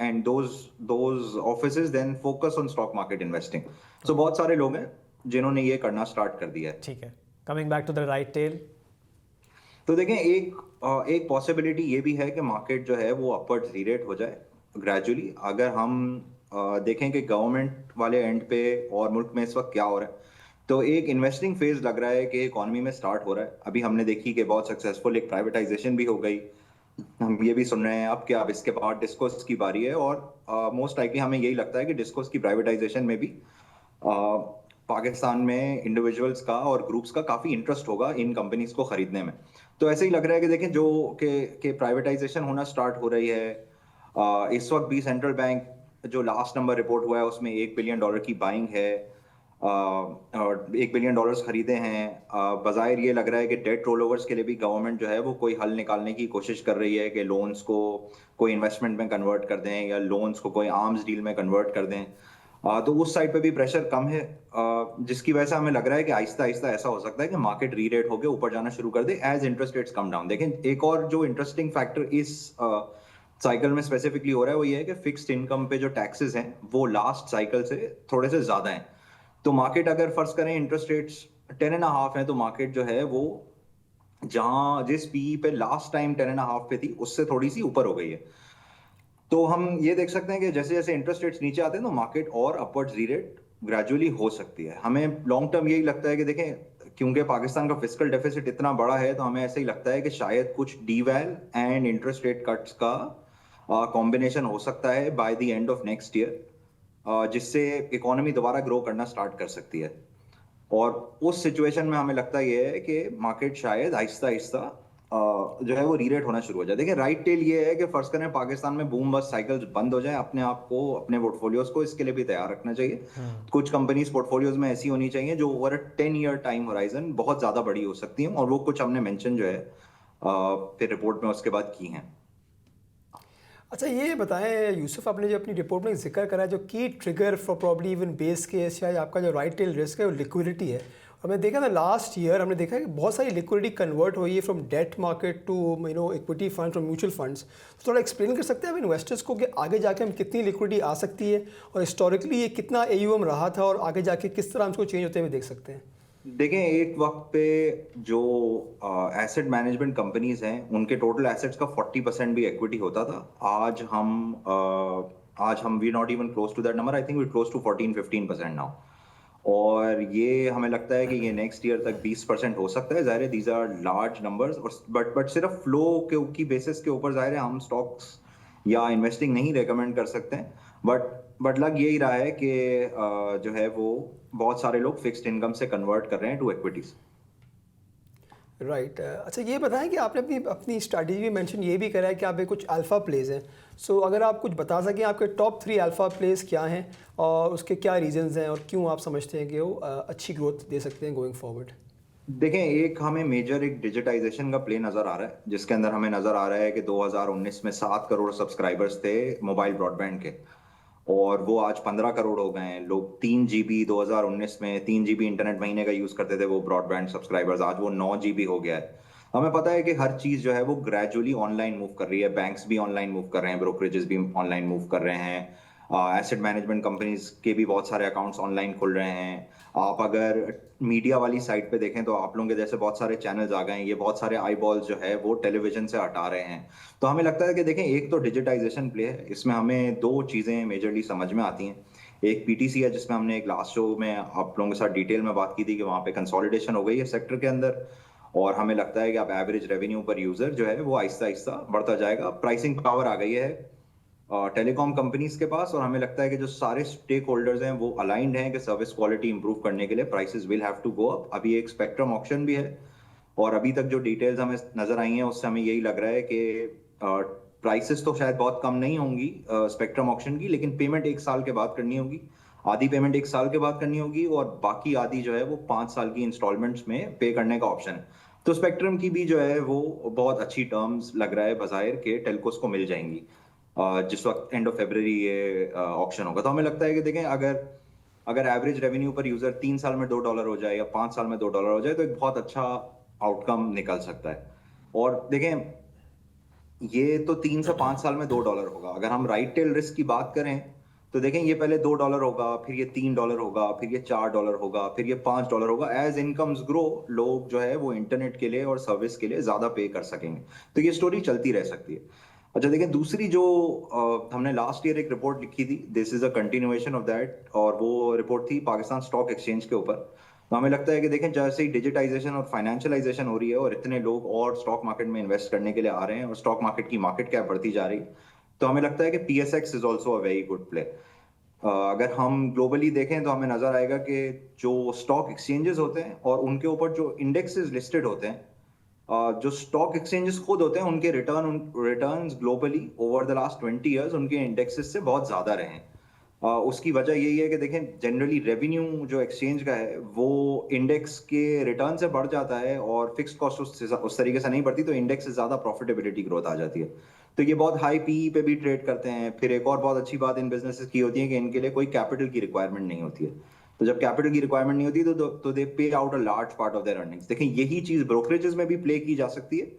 and those offices then focus on stock market investing. So बहुत सारे लोग हैं जिन्होंने ये करना स्टार्ट कर दिया है। ठीक है, coming back to the right tail. तो देखें, एक पॉसिबिलिटी ये भी है कि मार्केट जो है वो अपवर्ड रीरेट हो जाए ग्रेजुअली। अगर हम देखें कि गवर्नमेंट वाले एंड पे और मुल्क में इस वक्त क्या हो रहा है, तो एक इन्वेस्टिंग फेज लग रहा है कि इकोनॉमी में स्टार्ट हो रहा है। अभी हमने देखी कि बहुत सक्सेसफुल एक प्राइवेटाइजेशन भी हो गई। हम ये भी सुन रहे हैं अब कि अब इसके बाद डिस्कोस की बारी है, और मोस्ट लाइकली हमें यही लगता है कि डिस्कोस की प्राइवेटाइजेशन में भी पाकिस्तान में इंडिविजुअल्स का और ग्रुप्स का काफ़ी इंटरेस्ट होगा इन कंपनीज को खरीदने में। तो ऐसे ही लग रहा है कि देखें जो कि प्राइवेटाइजेशन होना स्टार्ट हो रही है। इस वक्त भी सेंट्रल बैंक जो लास्ट नंबर रिपोर्ट हुआ है उसमें $1 बिलियन की बाइंग है, और $1 बिलियन खरीदे हैं। बज़ाहिर ये लग रहा है कि डेट रोल ओवर्स के लिए भी गवर्नमेंट जो है वो कोई हल निकालने की कोशिश कर रही है कि लोन्स को कोई इन्वेस्टमेंट में कन्वर्ट कर दें या लोन्स को कोई आर्म्स डील में कन्वर्ट कर दें। तो उस साइड पे भी प्रेशर कम है, जिसकी वजह से हमें लग रहा है कि आहिस्ता आहिस्ता ऐसा हो सकता है कि मार्केट री रेट होकर ऊपर जाना शुरू कर दे as interest rates come down. देखें एक और जो इंटरेस्टिंग फैक्टर इस साइकिल में स्पेसिफिकली हो रहा है वो ये है कि फिक्स्ड इनकम पे जो टैक्सेस हैं वो लास्ट साइकिल से थोड़े से ज्यादा हैं। तो मार्केट अगर फर्ज करें इंटरेस्ट रेट्स 10.5 है, तो मार्केट जो है वो जहां जिस पीई पे लास्ट टाइम 10.5 पे थी उससे थोड़ी सी ऊपर हो गई है। तो हम ये देख सकते हैं कि जैसे जैसे इंटरेस्ट रेट्स नीचे आते हैं तो मार्केट और अपवर्ड्स री-रेट ग्रेजुअली हो सकती है। हमें लॉन्ग टर्म यही लगता है कि देखें क्योंकि पाकिस्तान का फिस्कल डेफिसिट इतना बड़ा है तो हमें ऐसे ही लगता है कि शायद कुछ डीवैल एंड इंटरेस्ट रेट कट्स का कॉम्बिनेशन हो सकता है by the end of next year, जिससे इकोनॉमी दोबारा ग्रो करना स्टार्ट कर सकती है। और उस सिचुएशन में हमें लगता ये है कि मार्केट शायद आहिस्ता आहिस्ता जो है वो रीरेट होना शुरू हो जाए। देखिए राइट टेल ये है कि फर्ज करें पाकिस्तान में बूम बस्ट साइकिल बंद हो जाए, अपने आप को अपने पोर्टफोलियोज को इसके लिए भी तैयार रखना चाहिए। कुछ कंपनीज पोर्टफोलियोज में ऐसी होनी चाहिए जो ओवर 10 ईयर टाइम होराइजन बहुत ज्यादा बड़ी हो सकती हैं, और वो कुछ हमने मेंशन जो है फिर रिपोर्ट में उसके बाद की हैं। अच्छा ये बताएं यूसुफ, आपने जो अपनी रिपोर्ट में जिक्र करा जो की trigger for probably even base case या आपका जो राइट टेल रिस्क है वो लिक्विडिटी है। हमने देखा था लास्ट ईयर हमने देखा कि बहुत सारी लिक्विडिटी कन्वर्ट हुई है from debt market to equity fund from mutual funds. तो थोड़ा एक्सप्लेन कर सकते हैं आप इन्वेस्टर्स को कि आगे जाके हम कितनी लिक्विडिटी आ सकती है और हिस्टोरिकली ये कितना AUM रहा था और आगे जाके किस तरह हम इसको चेंज होते हुए देख सकते हैं? देखें एक वक्त पे जो एसेट मैनेजमेंट कंपनीज हैं उनके टोटल एसेट्स का 40% भी इक्विटी होता था। आज हम we not even close to that number, I think we close to 14-15% now. और ये हमें लगता है कि ये नेक्स्ट ईयर तक 20% हो सकता है। जाहिर है दीज आर लार्ज नंबर्स, और बट सिर्फ फ्लो की बेसिस के ऊपर जाहिर है हम स्टॉक्स या इन्वेस्टिंग नहीं रेकमेंड कर सकते हैं। बट लग यही रहा है कि जो है वो बहुत सारे लोग फिक्स्ड इनकम से कन्वर्ट कर रहे हैं टू इक्विटीज। राइट अच्छा ये बताएं कि आपने अपनी अपनी स्ट्रैटेजी में मेंशन ये भी करा है कि आप कुछ अल्फ़ा प्लेज हैं। सो अगर आप कुछ बता सकें आपके टॉप 3 अल्फ़ा प्लेज क्या हैं और उसके क्या रीजंस हैं और क्यों आप समझते हैं कि वो अच्छी ग्रोथ दे सकते हैं गोइंग फॉरवर्ड? देखें एक हमें मेजर एक डिजिटाइजेशन का प्ले नजर आ रहा है, जिसके अंदर हमें नजर आ रहा है कि 2019 में 7 करोड़ सब्सक्राइबर्स थे मोबाइल ब्रॉडबैंड के, और वो आज 15 करोड़ हो गए हैं। लोग 3 GB 2019 में 3 GB इंटरनेट महीने का यूज करते थे वो ब्रॉडबैंड सब्सक्राइबर्स, आज वो 9 GB हो गया है। हमें पता है कि हर चीज जो है वो ग्रेजुअली ऑनलाइन मूव कर रही है। बैंक्स भी ऑनलाइन मूव कर रहे हैं, ब्रोकरेजेस भी ऑनलाइन मूव कर रहे हैं, एसेट मैनेजमेंट कंपनीज के भी बहुत सारे अकाउंट्स ऑनलाइन खुल रहे हैं। आप अगर मीडिया वाली साइट पे देखें तो आप लोगों के जैसे बहुत सारे चैनल्स आ गए हैं, ये बहुत सारे आई बॉल्स जो है वो टेलीविजन से हटा रहे हैं। तो हमें लगता है कि देखें एक तो डिजिटाइजेशन प्ले है, इसमें हमें 2 चीज़ें मेजरली समझ में आती हैं। एक PTC है जिसमें हमने एक लास्ट शो में आप लोगों के साथ डिटेल में बात की थी कि वहाँ पे कंसोलिडेशन हो गई है सेक्टर के अंदर, और हमें लगता है कि अब एवरेज रेवेन्यू पर यूजर जो है वो आहिस्ता आहिस्ता बढ़ता जाएगा। प्राइसिंग पावर आ गई है टेलीकॉम कंपनीज के पास, और हमें लगता है कि जो सारे स्टेक होल्डर्स हैं वो अलाइंड हैं कि सर्विस क्वालिटी इंप्रूव करने के लिए prices will have to go up. अभी एक स्पेक्ट्रम ऑक्शन भी है, और अभी तक जो डिटेल्स हमें नजर आई हैं उससे हमें यही लग रहा है कि प्राइसेस तो शायद बहुत कम नहीं होंगी स्पेक्ट्रम ऑक्शन की, लेकिन पेमेंट 1 साल के बाद करनी होगी। आधी पेमेंट 1 साल के बाद करनी होगी और बाकी आधी जो है वो 5 साल की इंस्टॉलमेंट्स में पे करने का ऑप्शन है। तो स्पेक्ट्रम की भी जो है वो बहुत अच्छी टर्म्स लग रहा है बजायर के टेलकोस को मिल जाएंगी जिस वक्त एंड ऑफ फरवरी ये ऑक्शन होगा। तो हमें लगता है कि देखें अगर एवरेज रेवेन्यू पर यूजर 3 साल में $2 हो जाए या 5 साल में $2 हो जाए तो एक बहुत अच्छा आउटकम निकल सकता है। और देखें ये तो 3 से 5 साल में $2 होगा। अगर हम राइट टेल रिस्क की बात करें तो देखें ये पहले $2 होगा, फिर ये $3 होगा, फिर ये $4 होगा, फिर ये $5 होगा। एज इनकम्स ग्रो लोग जो है वो इंटरनेट के लिए और सर्विस के लिए ज्यादा पे कर सकेंगे। तो ये स्टोरी चलती रह सकती है। अच्छा देखें दूसरी जो हमने लास्ट ईयर एक रिपोर्ट लिखी थी, this is a continuation of that, और वो रिपोर्ट थी पाकिस्तान स्टॉक एक्सचेंज के ऊपर। तो हमें लगता है कि देखें जैसे ही डिजिटाइजेशन और फाइनेंशियलाइजेशन हो रही है और इतने लोग और स्टॉक मार्केट में इन्वेस्ट करने के लिए आ रहे हैं और स्टॉक मार्केट की मार्केट कैप बढ़ती जा रही है, तो हमें लगता है कि PSX is also a very good play. अगर हम ग्लोबली देखें तो हमें नजर आएगा कि जो स्टॉक एक्सचेंजेस होते हैं और उनके ऊपर जो इंडेक्सेस लिस्टेड होते हैं, जो स्टॉक एक्सचेंजेस खुद होते हैं, उनके returns globally over the last 20 years उनके इंडेक्सेस से बहुत ज्यादा रहे हैं। उसकी वजह यही है कि देखें जनरली रेवेन्यू जो एक्सचेंज का है वो इंडेक्स के रिटर्न से बढ़ जाता है और फिक्स्ड कॉस्ट उस तरीके से नहीं बढ़ती, तो इंडेक्स से ज्यादा प्रॉफिटेबिलिटी ग्रोथ आ जाती है। तो ये बहुत हाई पीई पे भी ट्रेड करते हैं। फिर एक और बहुत अच्छी बात इन बिजनेसेस की होती है कि इनके लिए कोई कैपिटल की रिक्वायरमेंट नहीं होती है। तो जब कैपिटल की रिक्वायरमेंट नहीं होती तो दे पे out a large part of their earnings. देखिए यही चीज ब्रोकरेजेस में भी प्ले की जा सकती है,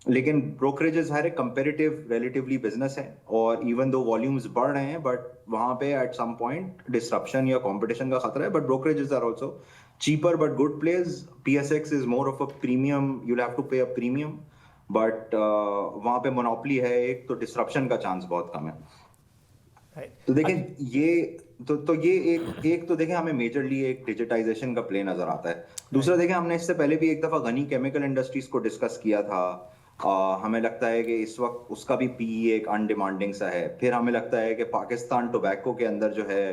लेकिन ब्रोकरेजेस हर एक कंपेरेटिव रिलेटिवली बिजनेस है और इवन दो वॉल्यूम्स बढ़ रहे हैं बट वहां पे एट सम पॉइंट डिसरप्शन या कंपटीशन का खतरा है। But brokerages are also cheaper but good place. PSX is more of a premium, you have to pay a premium, but वहां पे मोनोपोली है एक, तो डिसरप्शन का चांस बहुत कम है। राइट। तो देखें ये ये एक तो देखें हमें मेजरली एक डिजिटाइजेशन का प्ले नजर आता है। दूसरा देखें हमने इससे पहले भी एक दफा गनी केमिकल इंडस्ट्रीज को डिस्कस किया था। हमें लगता है कि इस वक्त उसका भी PE एक अनडिमांडिंग सा है। फिर हमें लगता है कि पाकिस्तान टोबैको के अंदर जो है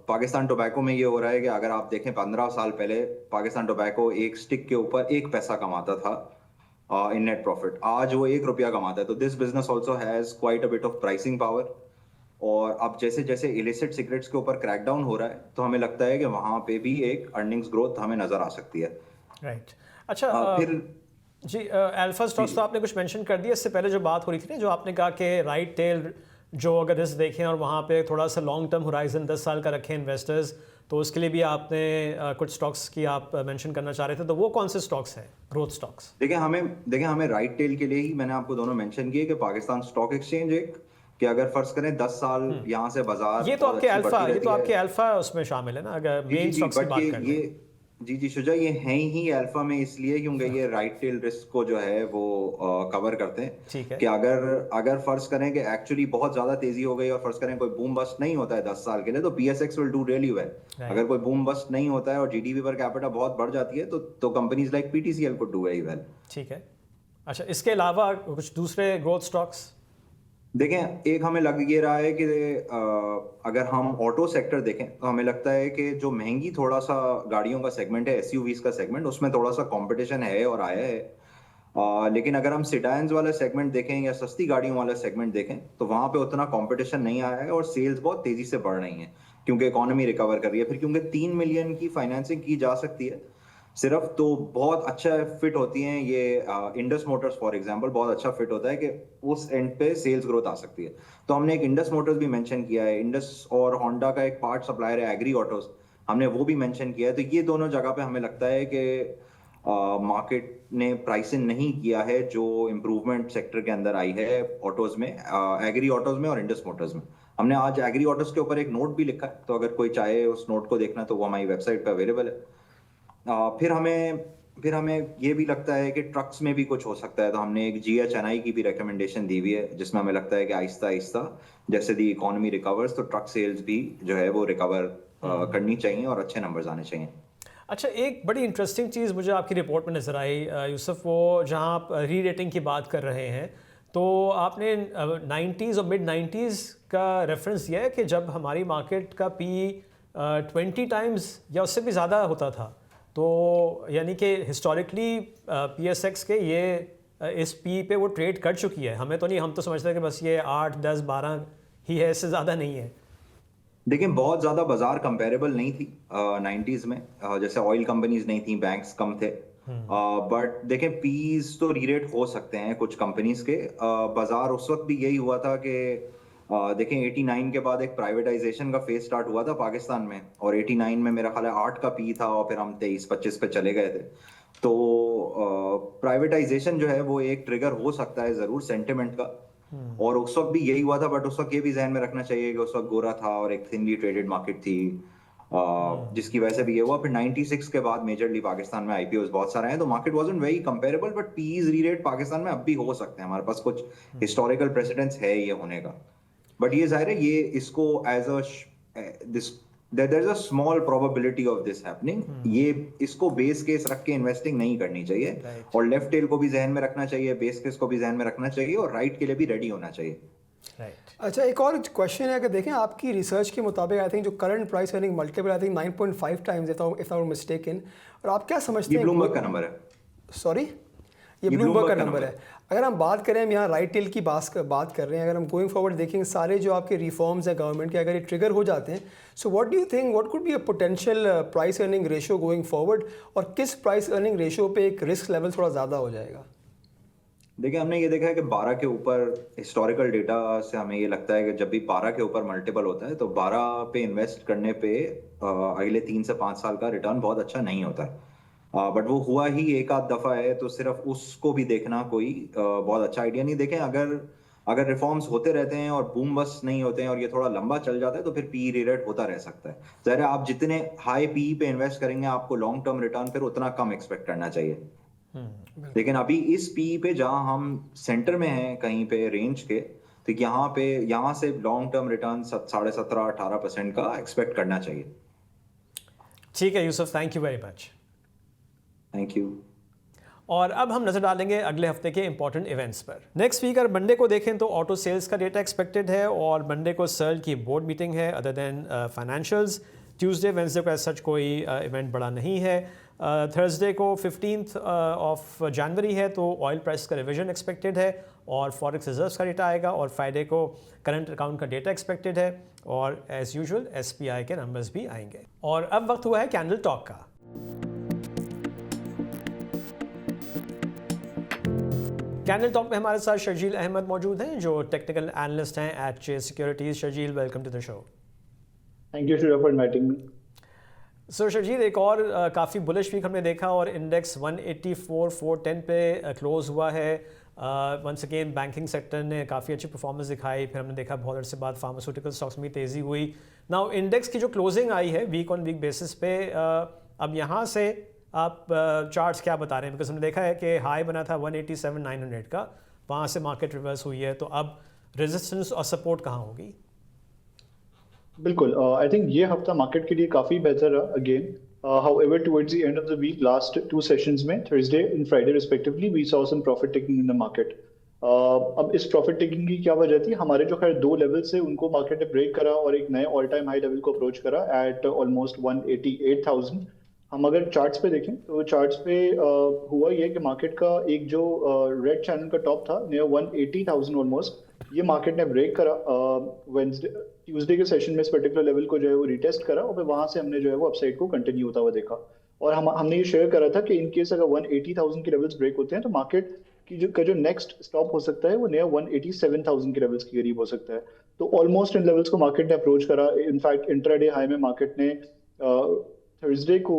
पाकिस्तान टोबैको में ये हो रहा है कि अगर आप देखें 15 साल पहले पाकिस्तान टोबैको एक स्टिक के ऊपर 1 पैसा कमाता था इन नेट प्रॉफिट, आज वो 1 रुपया कमाता है। तो this business also has quite a bit of pricing power. और अब जैसे जैसे इलिसिट सिगरेट्स के ऊपर क्रैकडाउन हो रहा है तो हमें लगता है कि वहां पे भी एक अर्निंग्स ग्रोथ हमें नजर आ सकती है। राइट। अच्छा, फिर जी, अल्फा स्टॉक्स तो आपने कुछ मेंशन कर दिया। इससे पहले जो बात हो रही थी ना, जो आपने कहा कि राइट टेल जो अगर रिस्क देखें और वहाँ पे थोड़ा सा लॉन्ग टर्म होराइजन 10 साल का रखें इन्वेस्टर्स, तो उसके लिए भी आपने कुछ स्टॉक्स की आप मेंशन करना चाह रहे थे। तो वो कौन से स्टॉक्स हैं, ग्रोथ स्टॉक्स? देखिए हमें राइट टेल के लिए ही मैंने आपको दोनों मेंशन किए कि पाकिस्तान स्टॉक एक्सचेंज एक, कि अगर फर्ज करें 10 साल यहाँ से बाजार ये तो बहुत आपके अच्छी अल्फा, बढ़ती ये तो रहती आपके है। अल्फा उसमें शामिल है ना, अगर जी जी मेन जी, स्टॉक्स की बट बात कर ये लें। जी शुजा, ये हैं ही अल्फा में इसलिए क्योंकि ये राइट टेल रिस्क को जो है वो कवर करते हैं। ठीक है। कि अगर अगर फर्ज करें कि एक्चुअली बहुत ज्यादा तेजी हो गई और फर्ज करें कोई बूम बस्ट नहीं होता है 10 साल के लिए, तो PSX will do really well. अगर कोई बूम बस्ट नहीं होता है और GDP पर कैपिटा बहुत बढ़ जाती है तो companies like PTCL could do very well. ठीक है। अच्छा, इसके अलावा कुछ दूसरे ग्रोथ स्टॉक्स? देखें एक हमें लग ये रहा है कि अगर हम ऑटो सेक्टर देखें तो हमें लगता है कि जो महंगी थोड़ा सा गाड़ियों का सेगमेंट है, SUVs का सेगमेंट, उसमें थोड़ा सा कंपटीशन है और आया है। लेकिन अगर हम सिडान्स वाला सेगमेंट देखें या सस्ती गाड़ियों वाला सेगमेंट देखें तो वहां पे उतना कंपटीशन नहीं आया है और सेल्स बहुत तेजी से बढ़ रही हैं क्योंकि इकोनॉमी रिकवर कर रही है। फिर क्योंकि 3 मिलियन की फाइनेंसिंग की जा सकती है सिर्फ, तो बहुत अच्छा फिट होती हैं ये। इंडस मोटर्स फॉर एग्जांपल बहुत अच्छा फिट होता है कि उस एंड पे सेल्स ग्रोथ आ सकती है। तो हमने एक इंडस मोटर्स भी मेंशन किया है। इंडस और होंडा का एक पार्ट सप्लायर है एग्री ऑटोस, हमने वो भी मेंशन किया है। तो ये दोनों जगह पे हमें लगता है कि मार्केट ने प्राइसिंग नहीं किया है जो इम्प्रूवमेंट सेक्टर के अंदर आई है ऑटोज में, एग्री ऑटोज में और इंडस मोटर्स में। हमने आज एग्री ऑटोज के ऊपर एक नोट भी लिखा है, तो अगर कोई चाहे उस नोट को देखना तो वो हमारी वेबसाइट पे अवेलेबल है। फिर हमें ये भी लगता है कि ट्रक्स में भी कुछ हो सकता है, तो हमने एक GHNI की भी रिकमेंडेशन दी हुई है जिसमें हमें लगता है कि आहिस्ता आहिस्ता जैसे दी इकोनॉमी रिकवर्स तो ट्रक सेल्स भी जो है वो रिकवर करनी चाहिए और अच्छे नंबर्स आने चाहिए। अच्छा, एक बड़ी इंटरेस्टिंग चीज़ मुझे आपकी रिपोर्ट में नज़र आई यूसुफ, वो जहाँ आप री रेटिंग की बात कर रहे हैं, तो आपने 90s और मिड 90s का रेफरेंस दिया है कि जब हमारी मार्केट का PE 20 टाइम्स या उससे भी ज़्यादा होता था। तो यानी कि हिस्टोरिकली PSX के ये इस PE पे वो ट्रेड कर चुकी है। हमें तो नहीं, हम तो समझते हैं कि बस ये 8, 10, 12 ही है, इससे ज़्यादा नहीं है। देखिए बहुत ज्यादा बाजार कंपैरेबल नहीं थी 90s में। जैसे ऑयल कंपनीज नहीं थी, बैंक्स कम थे। बट देखें पीज तो रीरेट हो सकते हैं कुछ कंपनीज के। बाजार उस वक्त भी यही हुआ था कि देखें 89 के बाद एक प्राइवेटाइजेशन का फेज स्टार्ट हुआ था पाकिस्तान में, और 89 में मेरा ख्याल है 8 का पी था और फिर हम 23-25 पे चले गए थे। तो प्राइवेटाइजेशन जो है वो एक ट्रिगर हो सकता है जरूर सेंटिमेंट का, और उस वक्त भी यही हुआ था। बट उस वक्त ये भी ध्यान में रखना चाहिए कि उस वक्त गोरा था और एक थिनली ट्रेडेड मार्केट थी, जिसकी वजह से भी ये हुआ। फिर 96 के बाद मेजरली पाकिस्तान में IPOs बहुत सारे हैं, तो market wasn't very comparable. But PEs rerate Pakistan में अब भी हो सकते हैं, हमारे पास कुछ हिस्टोरिकल प्रेसिडेंस है ये होने का। बट ये जाहिर है ये इसको as a this there's a small probability of this happening. ये इसको बेस केस रख के इन्वेस्टिंग नहीं करनी चाहिए, Right. और लेफ्ट टेल को भी जहन में रखना चाहिए, बेस केस को भी जहन में रखना चाहिए, और राइट के लिए भी रेडी होना चाहिए. राइट. अच्छा, एक और क्वेश्चन है, अगर देखें आपकी रिसर्च के मुताबिक आई थिंक जो current price earning multiple I think 9.5 times if I am mistaken, और आप क्या समझते ये हैं? ब्लूमबर्ग का नंबर है. सॉरी, ये ब्लूमबर्ग का नंबर है. अगर हम बात करें, हम यहाँ राइट टेल की बात कर रहे हैं, अगर हम गोइंग फॉरवर्ड देखेंगे सारे जो आपके रिफॉर्म्स हैं गवर्नमेंट के, अगर ये ट्रिगर हो जाते हैं, so what do you think what could be a potential price earning ratio going forward, और किस प्राइस अर्निंग रेशियो पे एक रिस्क लेवल थोड़ा ज़्यादा हो जाएगा? देखिए, हमने ये देखा है कि 12 के ऊपर हिस्टोरिकल डेटा से हमें ये लगता है कि जब भी 12 के ऊपर मल्टीपल होता है तो 12 पे इन्वेस्ट करने पे अगले 3 से 5 साल का रिटर्न बहुत अच्छा नहीं होता है. बट वो हुआ ही एक आध दफा है, तो सिर्फ उसको भी देखना कोई बहुत अच्छा आइडिया नहीं. देखें, अगर रिफॉर्म्स होते रहते हैं और बूम बस नहीं होते हैं और ये थोड़ा लंबा चल जाता है तो फिर पी रीरेट होता रह सकता है. ज़ाहिर है, आप जितने हाई पी पे इन्वेस्ट करेंगे आपको लॉन्ग टर्म रिटर्न फिर उतना कम एक्सपेक्ट करना चाहिए. लेकिन अभी इस पी पे जहां हम सेंटर में हैं कहीं पे रेंज के, तो यहाँ से लॉन्ग टर्म रिटर्न 17.5-18% का एक्सपेक्ट करना चाहिए. ठीक है Yusuf, thank you very much. Thank you. और अब हम नज़र डालेंगे अगले हफ्ते के इंपॉर्टेंट इवेंट्स पर. नेक्स्ट वीक अगर मंडे को देखें तो ऑटो सेल्स का डेटा एक्सपेक्टेड है, और मंडे को सर्ल की बोर्ड मीटिंग है other than financials. Tuesday Wednesday को सच कोई इवेंट बड़ा नहीं है. थर्सडे को 15th ऑफ जनवरी है, तो ऑयल प्राइस का रिवीजन एक्सपेक्टेड है, और फॉरेक्स रिजर्व्स का डेटा आएगा, और फ्राइडे को करंट अकाउंट का डेटा एक्सपेक्टेड है, और एज यूजुअल एसपीआई के नंबर्स भी आएंगे. और अब वक्त हुआ है कैंडल टॉक का. कैंडल टॉक में हमारे साथ शर्जील अहमद मौजूद हैं, जो टेक्निकल एनालिस्ट हैं at Chase Securities. Sharjeel, welcome to the show. Thank you for inviting me. So Sharjeel, एक और काफ़ी बुलिश वीक हमने देखा, और इंडेक्स 184,410 पे क्लोज हुआ है. वंस अगेन बैंकिंग सेक्टर ने काफ़ी अच्छी परफॉर्मेंस दिखाई. फिर हमने देखा बहुत अरसे बाद फार्मास्यूटिकल स्टॉक्स में तेज़ी हुई. नाउ इंडेक्स की जो क्लोजिंग आई है वीक ऑन वीक बेसिस पे, अब यहाँ से आप चार्ट्स क्या बता रहे हैं? बिकॉज हमने देखा है कि हाई बना था 187,900 का, वहाँ से मार्केट रिवर्स हुई है, तो अब रेजिस्टेंस और सपोर्ट कहाँ होगी? बिल्कुल, आई थिंक ये हफ्ता मार्केट के लिए काफ़ी बेहतर रहा again. However, towards the end of the week, last two sessions में Thursday and Friday respectively, we saw some profit taking in the market. अब इस प्रॉफिट टेकिंग की क्या वजह थी? हमारे जो खैर दो लेवल से उनको मार्केट ने ब्रेक करा और एक नए ऑल टाइम हाई लेवल को अप्रोच करा एट ऑलमोस्ट 188,000. हम अगर चार्ट्स पे देखें तो चार्ट्स पे हुआ ये कि मार्केट का एक जो रेड चैनल का टॉप था नियर 180,000 ऑलमोस्ट, ये मार्केट ने ब्रेक करा. ट्यूसडे के सेशन में इस पर्टिकुलर लेवल को जो है वो रिटेस्ट करा, और फिर वहां से हमने जो है वो अपसाइड को कंटिन्यू होता हुआ देखा. और हमने ये शेयर करा था कि इन केस अगर 180,000 के लेवल्स ब्रेक होते हैं तो मार्केट की जो नेक्स्ट स्टॉप हो सकता है वो नियर 187,000 के लेवल्स के करीब हो सकता है. तो ऑलमोस्ट इन लेवल्स को मार्केट ने अप्रोच करा. इनफैक्ट इंट्राडे हाई में मार्केट ने थर्सडे को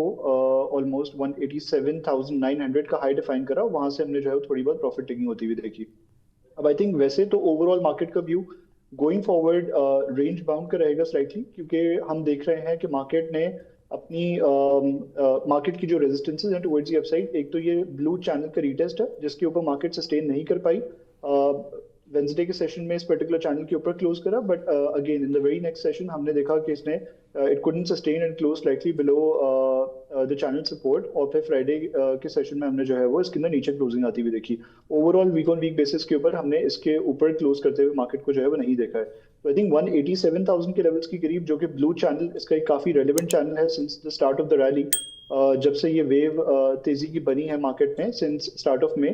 ऑलमोस्ट 187,900 का हाई डिफाइन करा, वहां से हमने जो है थोड़ी बहुत प्रॉफिट टेकिंग होती हुई देखी. अब आई थिंक वैसे तो ओवरऑल मार्केट का view going forward range bound का रहेगा स्लाइटली, क्योंकि हम देख रहे हैं कि मार्केट ने अपनी मार्केट की जो रेजिस्टेंसेस हैं टुवर्ड्स द अपसाइड, एक तो ये ब्लू चैनल का रिटेस्ट है जिसके ऊपर मार्केट सस्टेन नहीं कर पाई. वेंसडे के सेशन में इस पर्टिकुलर चैनल के ऊपर क्लोज करा, but again in the very next session हमने देखा कि इसने it couldn't sustain and close slightly below the channel support, और फिर फ्राइडे के सेशन में हमने जो है वो इसके अंदर नीचे क्लोजिंग आती हुई देखी. Overall week on week basis के ऊपर हमने इसके ऊपर क्लोज करते हुए मार्केट को जो है वो नहीं देखा है. तो आई थिंक 187,000 के लेवल्स के करीब, जो कि ब्लू चैनल इसका एक काफी रेलिवेंट चैनल है since the start of the rally, जब से ये वेव तेजी की बनी है मार्केट में सिंस स्टार्ट ऑफ मे,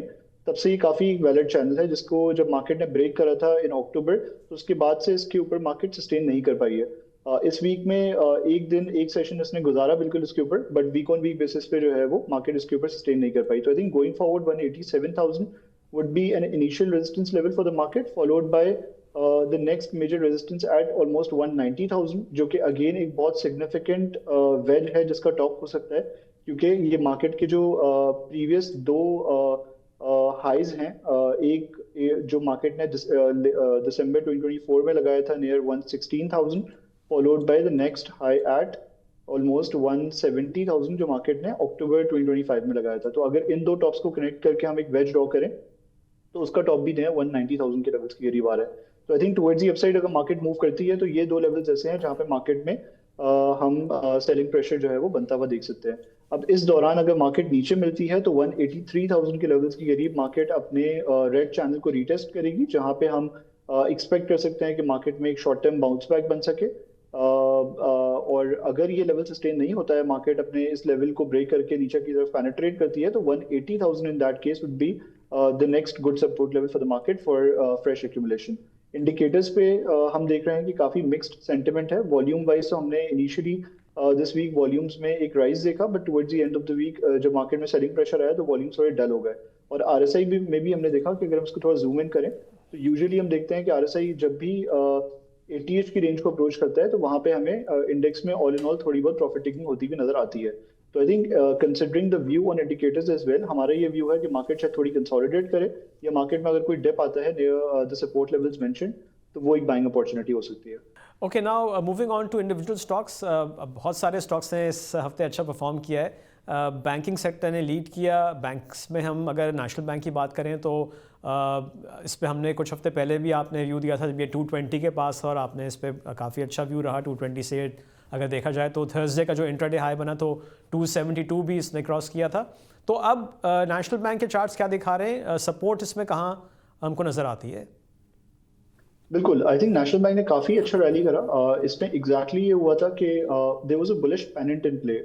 तब से ये काफी वैलिड चैनल है, जिसको जब मार्केट ने ब्रेक करा था इन अक्टूबर तो उसके बाद से इसके ऊपर मार्केट सस्टेन नहीं कर पाई है. इस वीक में एक दिन एक सेशन इसने गुजारा बिल्कुल इसके ऊपर, but week on week basis पे जो है वो मार्केट इसके ऊपर सस्टेन नहीं कर पाई. तो I think going forward 187,000 would be an initial resistance level for the market, followed by the next major resistance at almost 190,000, जो कि अगेन एक बहुत सिग्निफिकेंट वेज है जिसका टॉप हो सकता है, क्योंकि ये मार्केट के जो प्रीवियस दो हाइज हैं, एक जो मार्केट ने दिसंबर 2024 में लगाया था near 116,000, followed by the next high at almost 170,000 जो मार्केट ने अक्टूबर 2025 में लगाया था. तो अगर इन दो टॉप्स को कनेक्ट करके हम एक वेज ड्रॉ करें तो उसका टॉप भी नया 190,000 के लेवल्स के करीब आ रहा है. तो I think towards the upside अगर मार्केट मूव करती है तो ये दो लेवल्स ऐसे हैं जहाँ पे मार्केट में हम सेलिंग प्रेशर जो है वो बनता हुआ देख सकते हैं। अब इस दौरान अगर मार्केट नीचे मिलती है तो 183,000 के लेवल्स के करीब मार्केट अपने रेड चैनल को रीटेस्ट करेगी, जहां पे हम एक्सपेक्ट कर सकते हैं कि मार्केट में एक शॉर्ट टर्म बाउंस बैक बन सके। और अगर ये लेवल सस्टेन नहीं होता है, मार्केट अपने इस लेवल को ब्रेक करके नीचे की तरफ पेनिट्रेट करती है, तो 180,000 in that case would be the next good support level for the market for fresh accumulation. Indicators पे हम देख रहे हैं कि काफी मिक्स्ड सेंटिमेंट है। वॉल्यूम वाइज तो हमने इनिशियली दिस वीक वॉल्यूम्स में एक राइज देखा, but towards the end of the week जब मार्केट में सेलिंग प्रेशर आया तो वॉल्यूम्स थोड़े डल हो गए। और आरएसआई भी में भी हमने देखा कि अगर हम इसको थोड़ा जूम इन करें तो यूजुअली हम देखते हैं कि आरएसआई जब भी 80H की रेंज को अप्रोच करता है तो वहां पे हमें इंडेक्स में ऑल इन ऑल थोड़ी बहुत प्रॉफिट टेकिंग होती हुई नजर आती है। तो I think considering the view on indicators as well, हमारा ये व्यू है कि मार्केट शायद थोड़ी कंसोलिडेट करे, या मार्केट में अगर कोई डिप आता है द सपोर्ट लेवल्स मेंशन्ड तो वो एक बाइंग अपॉर्चुनिटी हो सकती है। Okay, now moving on to individual stocks. बहुत सारे स्टॉक्स ने इस हफ्ते अच्छा परफॉर्म किया है। बैंकिंग सेक्टर ने लीड किया। बैंक्स में हम अगर नेशनल बैंक की बात करें तो इस पे हमने कुछ हफ्ते पहले भी आपने व्यू दिया था जब ये 220 के पास, और आपने इस पे काफ़ी अच्छा व्यू रहा 220 से। अगर देखा जाए तो थर्सडे का जो इंट्राडे हाई बना तो 272 भी इसने क्रॉस किया था। तो अब नेशनल बैंक के चार्ट्स क्या दिखा रहे हैं? सपोर्ट इसमें कहाँ हमको नज़र आती है? बिल्कुल, आई थिंक नेशनल बैंक ने काफी अच्छा रैली करा। इसमें एग्जैक्टली ये हुआ था कि there was a bullish pennant in play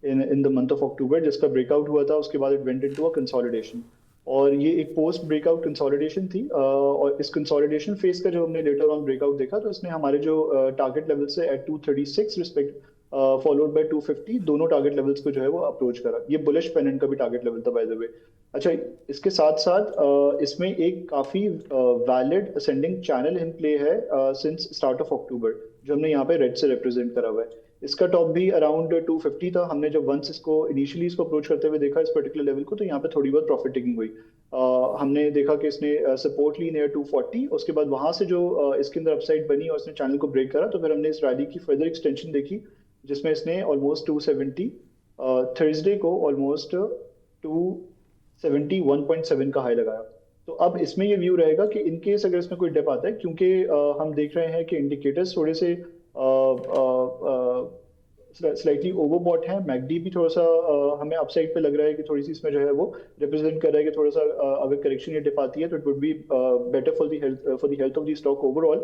in the month of October, जिसका ब्रेकआउट हुआ था। उसके बाद it went into a consolidation, और ये एक पोस्ट ब्रेकआउट कंसोलिडेशन थी। और इस कंसोलिडेशन फेज का जो हमने लेटर ऑन ब्रेकआउट देखा तो इसने हमारे जो टारगेट लेवल से एट 236 रिस्पेक्ट फॉलोड बाय 250 दोनों टारगेट लेवल्स को जो है वो अप्रोच करा। ये बुलिश पेनेंट का भी टारगेट लेवल था बाय द वे। अच्छा, इसके साथ साथ इसमें एक काफी valid ascending channel in play है सिंस स्टार्ट ऑफ अक्टूबर, जो हमने यहाँ पे रेड से रिप्रेजेंट करा हुआ है। इसका टॉप भी अराउंड 250 था। हमने जब वंस इसको इनिशियली इसको अप्रोच करते हुए देखा इस पर्टिकुलर लेवल को, तो यहाँ पे थोड़ी बहुत प्रॉफिट टेकिंग हुई। हमने देखा कि इसने सपोर्ट ली नियर 240, उसके बाद वहां से जो इसके अंदर अपसाइड बनी और इसने चैनल को ब्रेक करा, तो फिर हमने इस रैली की फर्दर एक्सटेंशन देखी, जिसमें इसने ऑलमोस्ट 270 थर्सडे को ऑलमोस्ट 271.7 का हाई लगाया। तो अब इसमें ये व्यू रहेगा कि इन केस अगर इसमें कोई डिप आता है, क्योंकि हम देख रहे हैं कि इंडिकेटर्स थोड़े से स्लाइटली ओवरबॉट है। मैकडी भी थोड़ा सा हमें अपसाइड पे लग रहा है कि थोड़ी सी इसमें जो है वो रिप्रेजेंट कर रहा है कि थोड़ा सा अगर करेक्शन या डिप आती है तो it would be better for the health of the stock overall.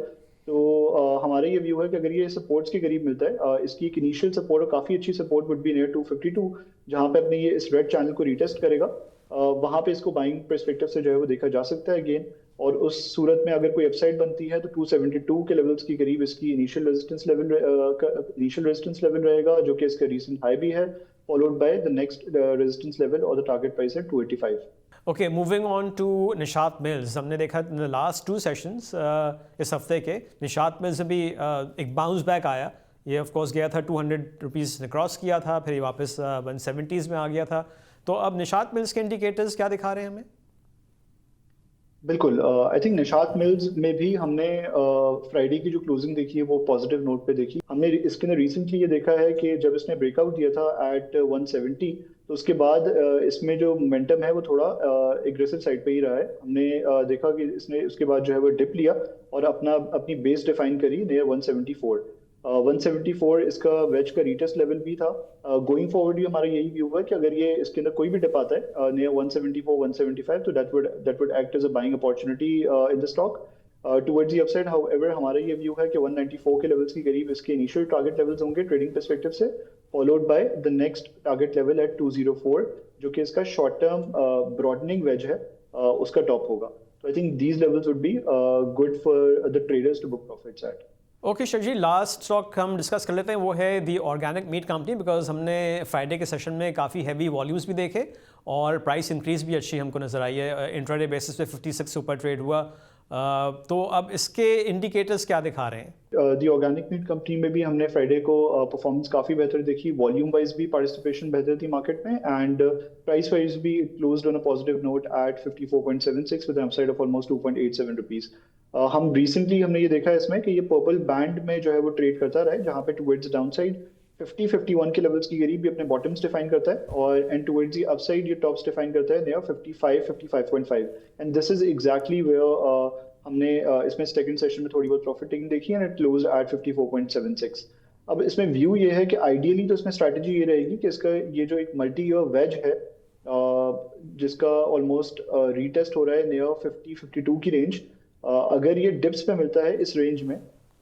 तो हमारा ये व्यू है कि अगर ये सपोर्ट्स के करीब मिलता है, इसकी एक इनिशियल सपोर्ट और काफी अच्छी सपोर्ट वुड बी नियर 252, जहां पे अपने ये इस रेड चैनल को रीटेस्ट करेगा। वहां पे इसको बाइंग पर्सपेक्टिव से जो है वो देखा जा सकता है अगेन। और उस सूरत में अगर कोई अपसाइड बनती है तो 272 के लेवल्स के करीब इसकी इनिशियल रेजिस्टेंस लेवल रहेगा, जो कि इसका रीसेंट हाई भी है, followed by the next resistance level और द टारगेट प्राइस है 285। Okay, moving on to Nishat Mills. हमने देखा इन द लास्ट 2 सेशंस इस हफ्ते के निशात मिल्स में भी एक बाउंस बैक आया। ये ऑफ कोर्स गया था 200 रुपीज़ ने क्रॉस किया था, फिर ये वापस 170s में आ गया था। तो अब निशात मिल्स के इंडिकेटर्स क्या दिखा रहे हैं हमें? बिल्कुल, आई थिंक निशात मिल्स में भी हमने फ्राइडे की जो क्लोजिंग देखी है वो पॉजिटिव नोट पे देखी। हमने इसके अंदर रिसेंटली ये देखा है कि जब इसने ब्रेकआउट दिया था एट 170, तो उसके बाद इसमें जो मोमेंटम है वो थोड़ा एग्रेसिव साइड पे ही रहा है। हमने देखा कि इसने उसके बाद जो है वो डिप लिया और अपनी बेस डिफाइन करी नियर 174। 174 इसका वेज का रीटेस्ट लेवल भी था। गोइंग फॉरवर्ड भी हमारा यही व्यू है कि अगर ये इसके अंदर कोई भी डिप आता है नियर 174 175, तो that would act as a buying opportunity in the stock towards the upside. However हमारा ये व्यू है कि 194 के लेवल्स के करीब इसके इनिशियल टारगेट लेवल्स होंगे ट्रेडिंग पर्सपेक्टिव से, followed by the next target level at 204, जो कि इसका शॉर्ट टर्म ब्रॉडनिंग वेज है, उसका टॉप होगा। तो I think these levels would be good for the traders to book profits at. Okay शश जी, लास्ट स्टॉक हम डिस्कस कर लेते हैं, वो है the organic meat company. Because हमने फ्राइडे के सेशन में काफ़ी हैवी वॉल्यूम्स भी देखे और प्राइस इंक्रीज भी अच्छी हमको नज़र आई है। इंट्राडे बेसिस पे 56 से ऊपर ट्रेड हुआ। तो अब इसके इंडिकेटर्स क्या दिखा रहे हैं? दी ऑर्गेनिक मीट कंपनी में भी हमने फ्राइडे को परफॉर्मेंस काफ़ी बेहतर देखी। वॉल्यूम वाइज भी पार्टिसिपेशन बेहतर थी मार्केट में, एंड प्राइस वाइज भी closed on a positive note at 54.76 with an upside of almost 2.87 rupees. हम रिसेंटली हमने ये देखा है इसमें कि ये पर्पल बैंड में जो है वो ट्रेड करता रहा है, जहाँ पे टुवर्ड्स डाउनसाइड 50-51 के लेवल्स की करीब भी अपने बॉटम्स डिफाइन करता है, और एंड टुवर्ड्स द अपसाइड ये टॉप्स डिफाइन करता है near 55-55.5। And this is exactly where हमने इसमें सेकंड सेशन में थोड़ी बहुत प्रॉफिट टेकिंग देखी, एंड इट क्लोज एट 54.76। अब इसमें व्यू ये है कि आइडियली तो इसमें स्ट्रैटेजी ये रहेगी कि इसका ये जो एक मल्टी ईयर वेज है जिसका ऑलमोस्ट रीटेस्ट हो रहा है नियर 50-52 की रेंज, अगर ये डिप्स पे मिलता है इस रेंज में,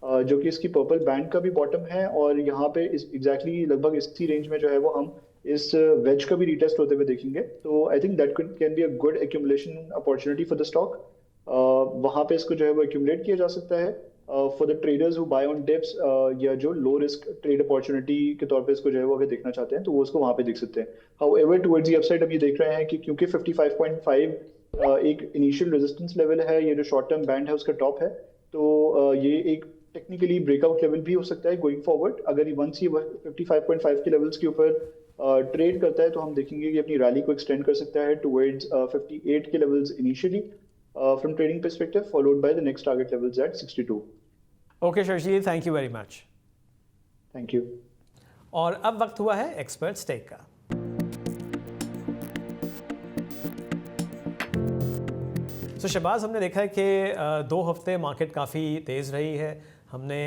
जो कि इसकी पर्पल बैंड का भी बॉटम है, और यहाँ पे इस एग्जैक्टली लगभग इसी रेंज में जो है वो हम इस वेज का भी रीटेस्ट होते हुए देखेंगे, तो I think that can be a good accumulation opportunity for the stock. वहाँ पे इसको जो है वो एक्यूमुलेट किया जा सकता है for the traders who buy on dips, या जो लो रिस्क ट्रेड अपॉर्चुनिटी के तौर पे इसको जो है वो अगर देखना चाहते हैं तो वो उसको वहाँ पे देख सकते हैं। हाउएवर टुवर्ड्स द अपसाइड अब ये देख रहे हैं कि क्योंकि 55.5 एक इनिशियल रेजिस्टेंस लेवल है, ये जो शॉर्ट टर्म बैंड है उसका टॉप है, तो ये एक टेक्निकली ब्रेकआउट लेवल भी हो सकता है गोइंग फॉरवर्ड। अगर ये वंस ये 55.5 के लेवल्स के ऊपर ट्रेड करता है तो हम देखेंगे कि अपनी रैली को एक्सटेंड कर सकता है टुवर्ड्स 58 के levels initially from trading perspective, followed by the next target levels at 62. Okay Sharjeel, thank you very much. Thank you. और अब वक्त हुआ है एक्सपर्ट्स टेक का। तो शहबाज, हमने देखा है कि 2 हफ्ते मार्केट काफ़ी तेज़ रही है। हमने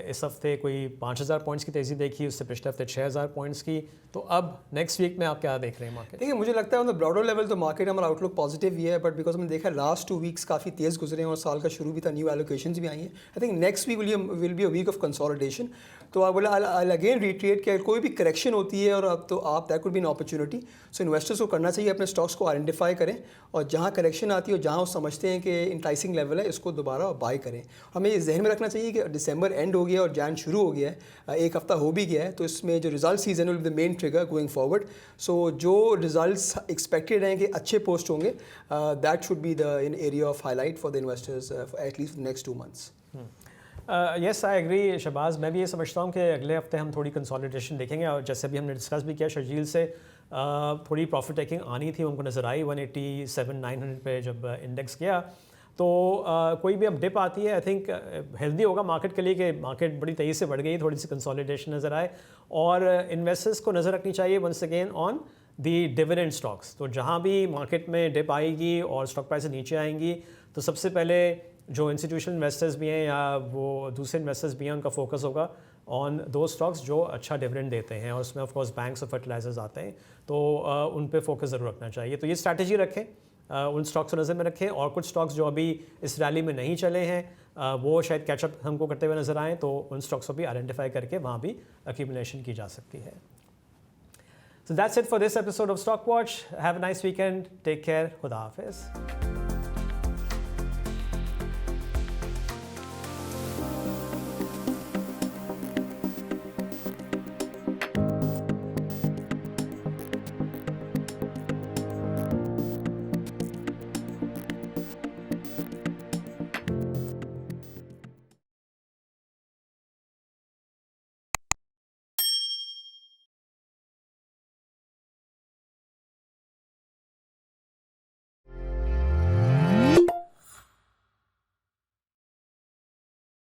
इस हफ्ते कोई 5000 पॉइंट्स की तेज़ी देखी, उससे पिछले हफ्ते 6000 पॉइंट्स की। तो अब नेक्स्ट वीक में आप क्या देख रहे हैं मार्केट? देखिए, मुझे लगता है ऑन द ब्रॉडर लेवल तो मार्केट हमारा आउटलुक पॉजिटिव ही है, बट बिकॉज हमने देखा लास्ट 2 वीक्स काफ़ी तेज़ गुजरे हैं और साल का शुरू भी था, न्यू एलोकेशंस भी आई हैं। I think next week will be a week of consolidation. तो आई अगेन रिट्रेट कि कोई भी करेक्शन होती है और अब तो आप that could be an opportunity. So investors को करना चाहिए अपने स्टॉक्स को आइडेंटिफाई करें, और जहाँ करेक्शन आती है और जहाँ वो समझते हैं कि इंटाइसिंग लेवल है, इसको दोबारा बाय करें। हमें ये जहन में रखना चाहिए कि दिसंबर एंड हो गया और जैन शुरू हो गया है, 1 हफ्ता हो भी गया है, तो इसमें जो result season will be the main trigger going forward. So जो रिजल्ट्स एक्सपेक्टेड हैं कि अच्छे पोस्ट होंगे, that should be the in area of highlight for the investors at least next 2 months. Yes, I agree Shahbaz. मैं भी ये समझता हूँ कि अगले हफ्ते हम थोड़ी कंसोलिडेशन देखेंगे, और जैसे भी हमने डिस्कस भी किया शर्जील से, थोड़ी प्रॉफिट टेकिंग आनी थी, उनको नज़र आई 187-900 पे जब इंडेक्स गया। तो कोई भी अब डिप आती है, आई थिंक हेल्दी होगा मार्केट के लिए कि मार्केट बड़ी तेज़ी से बढ़ गई, थोड़ी सी कंसोलिडेशन नज़र आए, और इन्वेस्टर्स को नज़र रखनी चाहिए once again on the dividend stocks. तो जहाँ भी मार्केट में डिप आएगी और स्टॉक प्राइस नीचे आएंगी, तो सबसे पहले जो इंस्टीट्यूशनल इन्वेस्टर्स भी हैं या वो दूसरे इन्वेस्टर्स भी हैं, उनका फोकस होगा ऑन दो स्टॉक्स जो अच्छा डिविडेंड देते हैं, और उसमें ऑफ कोर्स बैंक्स और फर्टिलाइजर्स आते हैं, तो उन पे फोकस ज़रूर रखना चाहिए। तो ये स्ट्रैटेजी रखें, उन स्टॉक्स को नज़र में रखें, और कुछ स्टॉक्स जो अभी इस रैली में नहीं चले हैं वो शायद कैचअप हमको करते हुए नज़र आएँ, तो उन स्टॉक्स को भी आइडेंटिफाई करके वहाँ भी एक्यूमुलेशन की जा सकती है। So that's it for this episode of Stock Watch. Have a nice weekend. Take care. Khuda Hafiz.